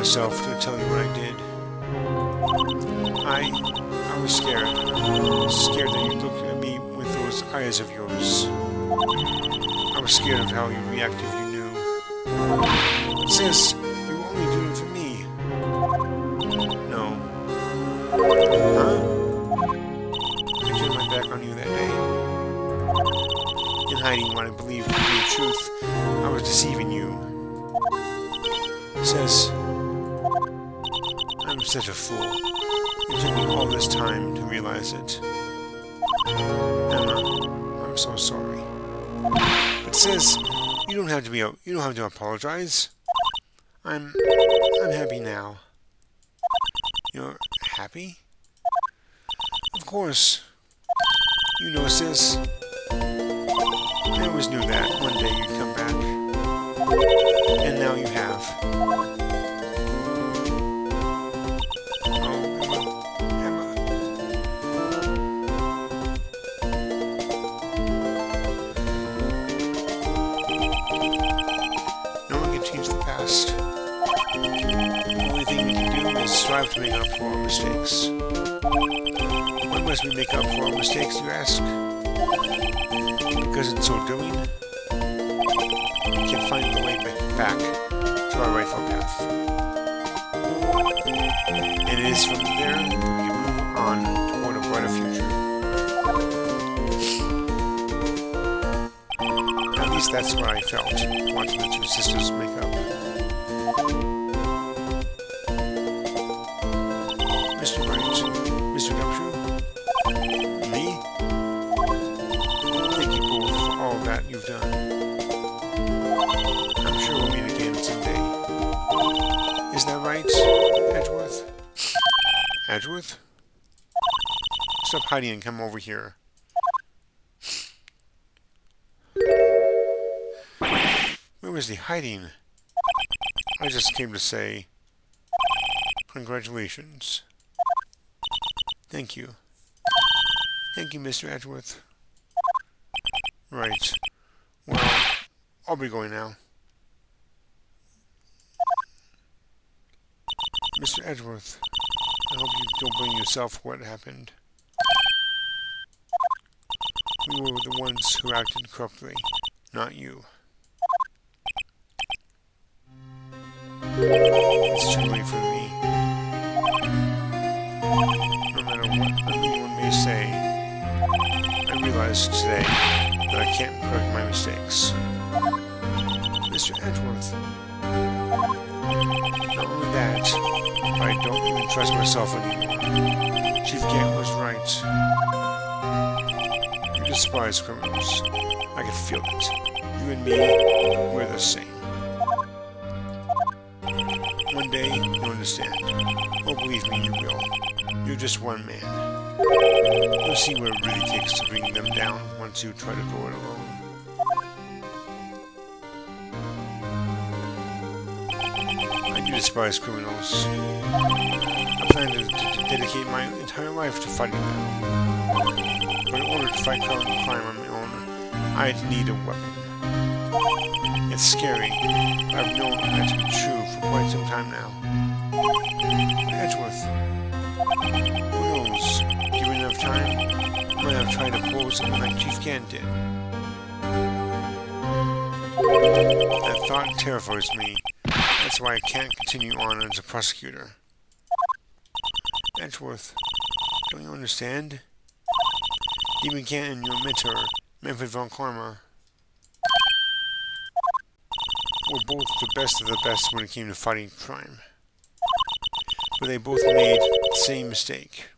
Speaker 1: myself to tell you what I did. I was scared. Scared that you looked at me with those eyes of yours. I was scared of how you'd react if you knew. But sis, you were only doing it for me. No. Huh? I turned my back on you that day. In hiding what I believed to be the truth, I was deceiving you. Sis, I'm such a fool. It took me all this time to realize it. Emma, I'm so sorry. But sis, you don't have to apologize. I'm happy now. You're happy? Of course. You know, sis. I always knew that one day you'd come back. And now you have. Strive to make up for our mistakes. Why must we make up for our mistakes, you ask? Because in so doing, we can find the way back to our rightful path. And it is from there that we can move on toward a brighter future. At least that's what I felt watching the two sisters make up. Mr. Wright, Mr. Gumshoe, me? Thank you both for all that you've done. I'm sure we'll meet again someday. Is that right, Edgeworth? Edgeworth? Stop hiding and come over here. Where was he hiding? I just came to say, congratulations. Thank you. Thank you, Mr. Edgeworth. Right. Well, I'll be going now. Mr. Edgeworth, I hope you don't blame yourself for what happened. We were the ones who acted corruptly, not you. It's too late for me. No matter what anyone may say, I realize today that I can't correct my mistakes. Mr. Edgeworth, not only that, but I don't even trust myself anymore. Chief Gant was right. You despise criminals. I can feel it. You and me, we're the same. One day, you'll understand. Oh, believe me, you will. You're just one man. You'll see what it really takes to bring them down once you try to go it alone. I do despise criminals. I plan to dedicate my entire life to fighting them. But in order to fight crime on my own, I'd need a weapon. It's scary, but I've known that to be true for quite some time now. Edgeworth, who knows? Given enough time, I might have tried to pull something like Chief Gant did. That thought terrifies me. That's why I can't continue on as a prosecutor. Edgeworth, don't you understand? Demon Gant and your mentor, Manfred von Karma, were both the best of the best when it came to fighting crime. But they both made the same mistake.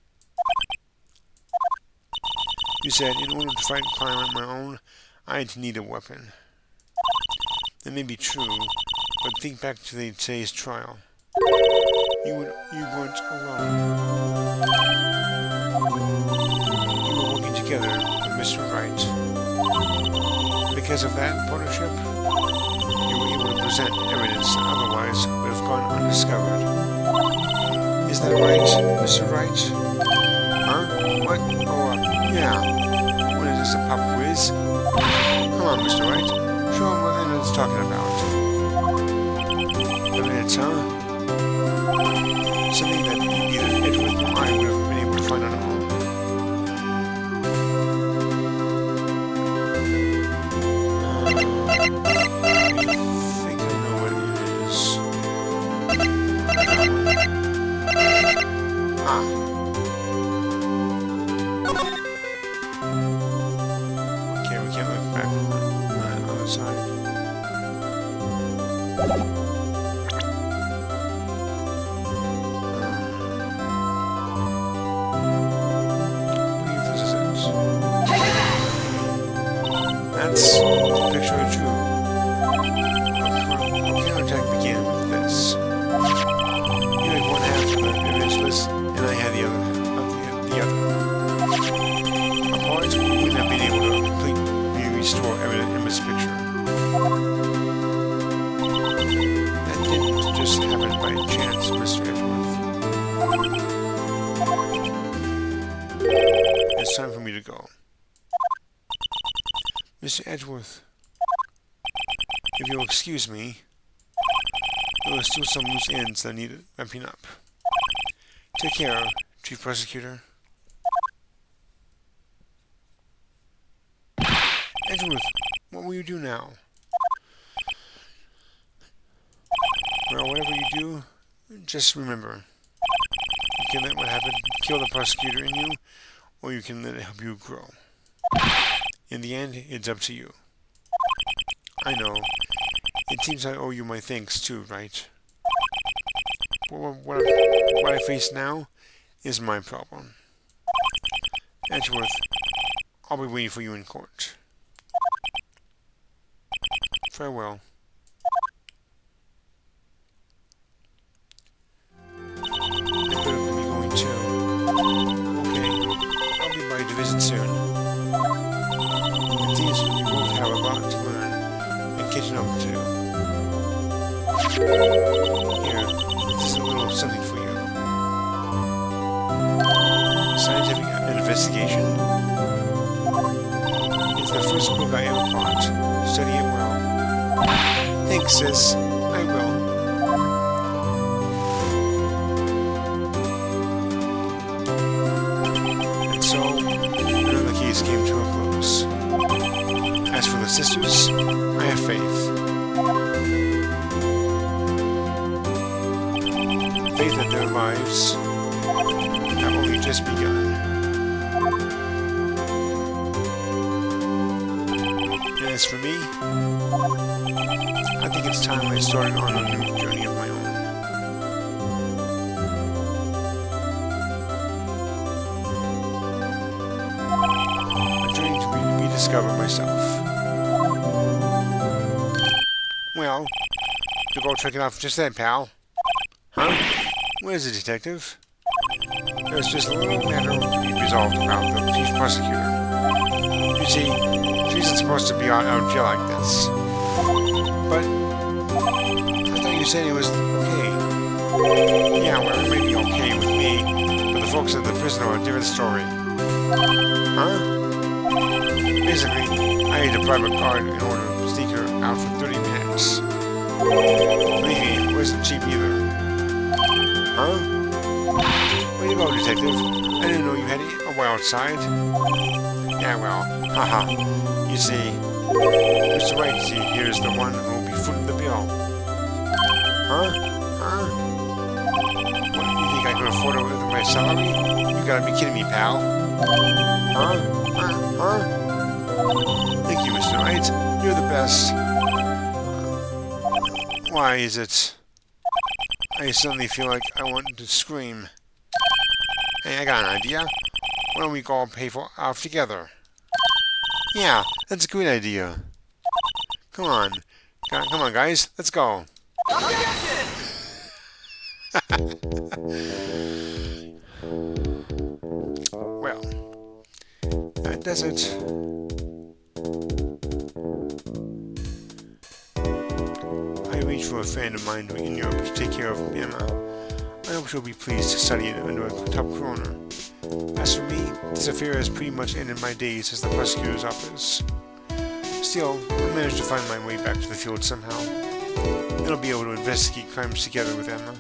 Speaker 1: You said, in order to fight crime on my own, I'd need a weapon. That may be true, but think back to today's trial. You weren't alone. You were working together with Mr. Wright. Because of that partnership, you were able to present evidence that otherwise would have gone undiscovered. Is that right, Mr. Wright? Huh? What? Oh, yeah. What is this, a pop quiz? Come on, Mr. Wright. Show him what Leonard's talking about. Evidence, huh? Something that neither Edgeworth nor I would have been able to find on our own. I think I know what it is. Ah. Okay, we can't look back on the other side. That's the picture I drew. Our counterattack began with this. You had one half of the evidence list, and I had the other. Apart, we wouldn't have been able to completely restore Emma's picture. That didn't just happen by chance, Mr. Edgeworth. It's time for me to go. Mr. Edgeworth, if you'll excuse me, there are still some loose ends that need wrapping up. Take care, Chief Prosecutor. Edgeworth, what will you do now? Well, whatever you do, just remember, you can let what happened kill the prosecutor in you, or you can let it help you grow. In the end, it's up to you. I know. It seems I owe you my thanks too, right? What I face now is my problem. Edgeworth, I'll be waiting for you in court. Farewell. I better be going too. Okay, I'll be by division soon. It seems we both have a lot to learn and catching up to. Here, this is a little something for you. Scientific investigation. It's the first book I ever bought. Study it well. Thanks, sis. I will. And so, another case came to a close. As for the sisters, I have faith. Faith that their lives have only just begun. And as for me, I think it's time I started on a new journey of my own. A journey to rediscover myself. Well, to go check it out just then, pal. Huh? Where's the detective? There's just a little matter to be resolved about the chief prosecutor. You see, she isn't supposed to be out of jail like this. But I thought you said it was okay. Yeah, well, it may be okay with me, but the folks at the prison are a different story. Huh? Basically, I need a private card in order to sneak her out for 30 minutes. Believe me, it wasn't cheap either. Huh? Where you go, detective? I didn't know you had a wild side. Yeah, well, haha. You see, Mr. Wright here is the one who will be footing the bill. Huh? Huh? What, you think I could afford it with my salary? You gotta be kidding me, pal. Huh? Huh? Huh? Thank you, Mr. Wright. You're the best. Why is it? I suddenly feel like I want to scream. Hey, I got an idea. Why don't we go pay for off together? Yeah, that's a great idea. Come on. Come on, guys. Let's go. Well, that does it. I arranged for a friend of mine in Europe to take care of Emma. I hope she'll be pleased to study it under a top coroner. As for me, this affair has pretty much ended my days as the prosecutor's office. Still, I managed to find my way back to the field somehow. Then I'll be able to investigate crimes together with Emma.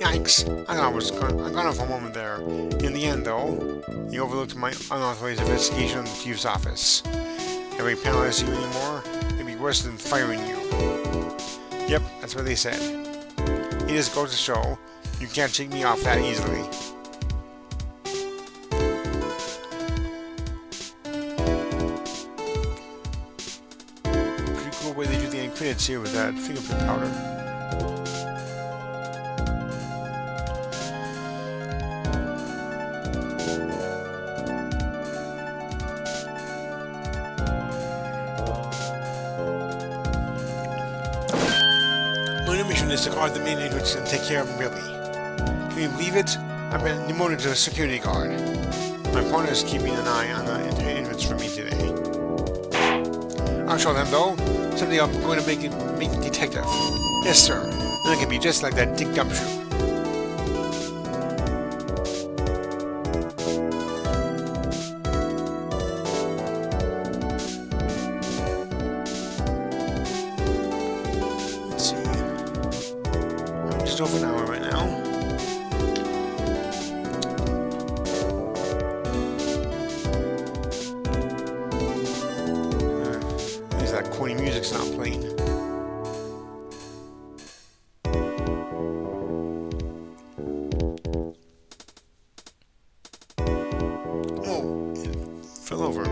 Speaker 1: Yikes, I was gone for a moment there. In the end, though, he overlooked my unauthorized investigation of the chief's office. If we penalize you anymore, it'd be worse than firing you. Yep, that's what they said. It just goes to show, you can't shake me off that easily. Pretty cool way they do the credits here with that fingerprint powder. My new mission is to guard the main entrance and take care of Billy. Can you believe it? I've been demoted to a security guard. My partner is keeping an eye on the entrance for me today. I'll show them though. Someday I'm going to make a detective. Yes, sir. And I can be just like that Dick Gumshoe. Just over an hour right now. At least that corny music's not playing. Oh, it fell over.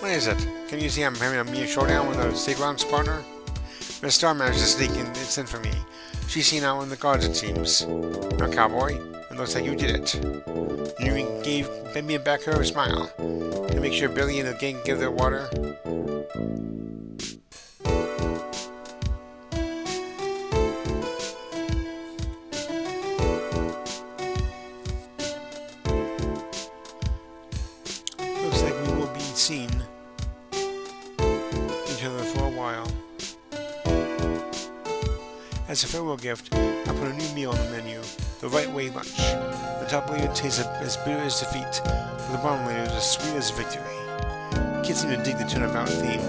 Speaker 1: What is it? Can you see I'm having a mere showdown with a Sig-Ron's partner? Miss Star managed to sneak in for me. She's seen out in the guards, it seems. Now, cowboy, it looks like you did it. You even gave me back her smile. To make sure Billy and the gang give their water. Looks like we will be seen each other for a while. As a farewell gift, I put a new meal on the menu, the right way lunch. The top layer tastes as bitter as defeat, but the bottom layer is as sweet as victory. Kids seem to dig the turnabout theme.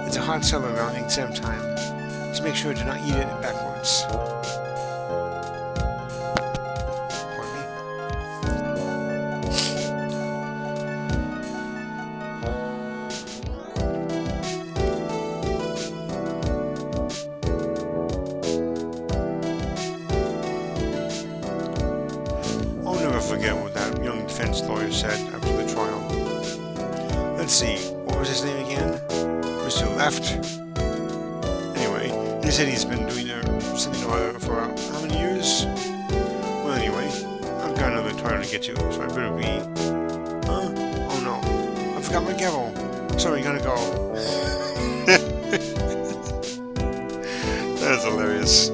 Speaker 1: It's a hard seller around exam time. Just make sure to not eat it backwards. Pardon me. I'll never forget what that young defense lawyer said after the trial. Let's see, what was his name again? Mr. Left? Anyway, he said he's been doing something or other for how many years? Well, anyway, I've got another trial to get to, so I better be... Huh? Oh no, I forgot my gavel. Sorry, gotta go. That's hilarious.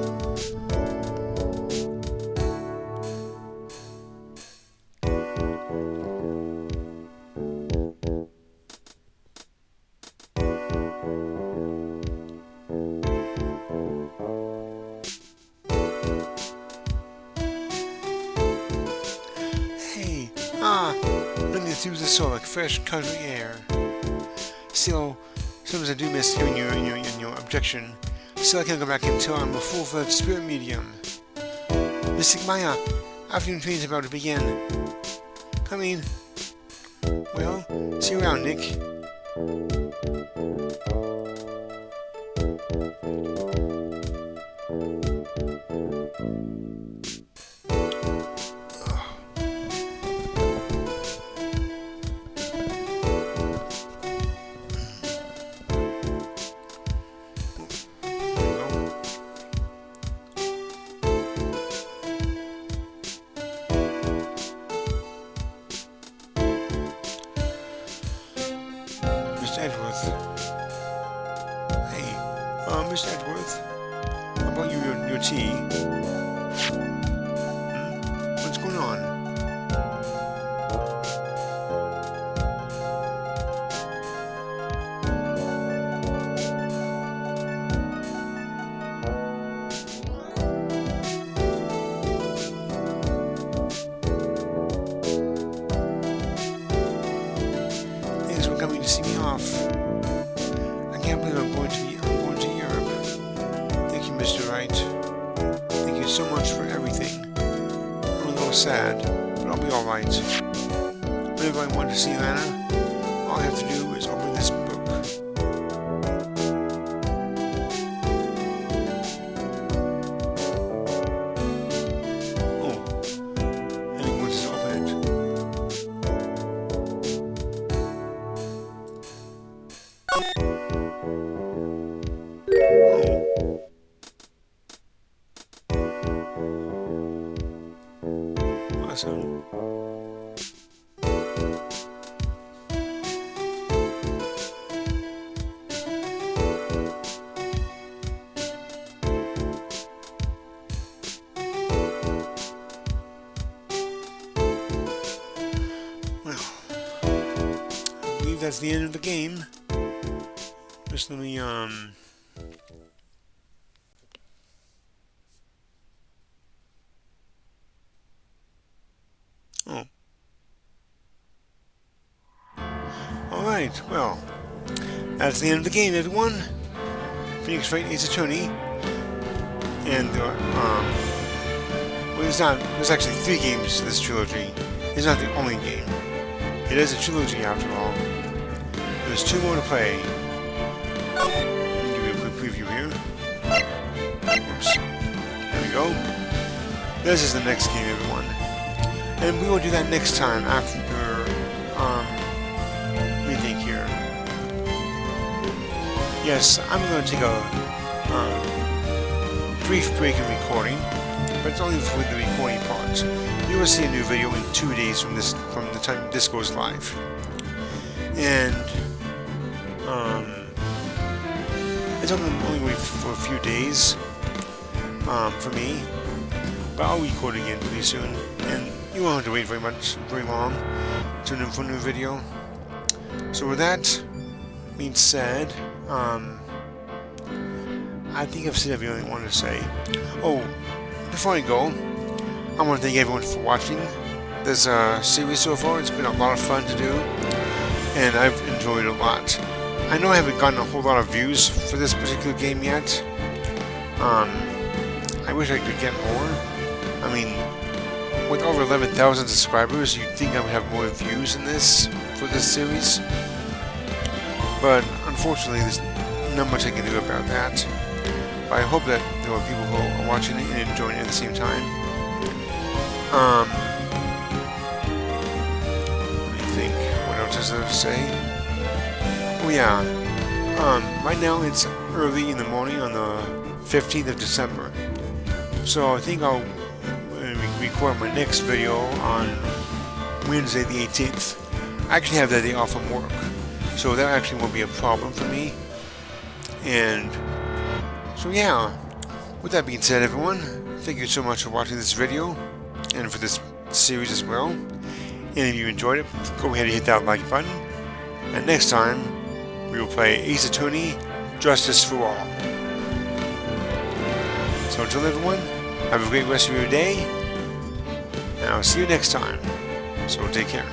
Speaker 1: Running through the soul like fresh country air. Still, sometimes I do miss hearing your objection. Still, I can't go back until I'm a full-fledged spirit medium. Mystic Maya, afternoon train's about to begin. Coming. Well, see you around, Nick. Edgeworth. Mr. Edgeworth, how about your tea? What's going on? Thanks for coming to see me off. I can't believe I'm going to Europe. Thank you, Mr. Wright. Thank you so much for everything. I'm a little sad, but I'll be alright. Whenever I want to see Lana, all I have to do is open this book. Oh, and he wants to open it. Awesome. Well, I believe that's the end of the game. Just let me, Oh. Alright, well, that's the end of the game, everyone. Phoenix Wright Ace Attorney. And, well, there's actually 3 games to this trilogy. It's not the only game. It is a trilogy after all. There's 2 more to play. Let me give you a quick preview here. Oops. There we go. This is the next game, everyone. And we will do that next time after, let me think here. Yes, I'm going to take a brief break in recording, but it's only for the recording part. You will see a new video in 2 days from the time this goes live. And, it's only wait for a few days, for me, but I'll record again pretty soon, and you won't have to wait very long to for a new video. So with that being said, I think I've said everything I wanted to say. Oh, before I go, I want to thank everyone for watching this series so far. It's been a lot of fun to do, and I've enjoyed it a lot. I know I haven't gotten a whole lot of views for this particular game yet. I wish I could get more. I mean, with over 11,000 subscribers, you'd think I would have more views in this for this series. But unfortunately, there's not much I can do about that. But I hope that there are people who are watching it and enjoying it at the same time. Let me think. What else is there to say? Oh yeah. Right now it's early in the morning on the 15th of December. So I think I'll record my next video on Wednesday the 18th. I actually have that day off from work, so that actually won't be a problem for me. And so yeah, with that being said, everyone, thank you so much for watching this video and for this series as well. And if you enjoyed it, go ahead and hit that like button. And next time we will play Ace Attorney Justice for All. So until everyone, have a great rest of your day, and I'll see you next time. So take care.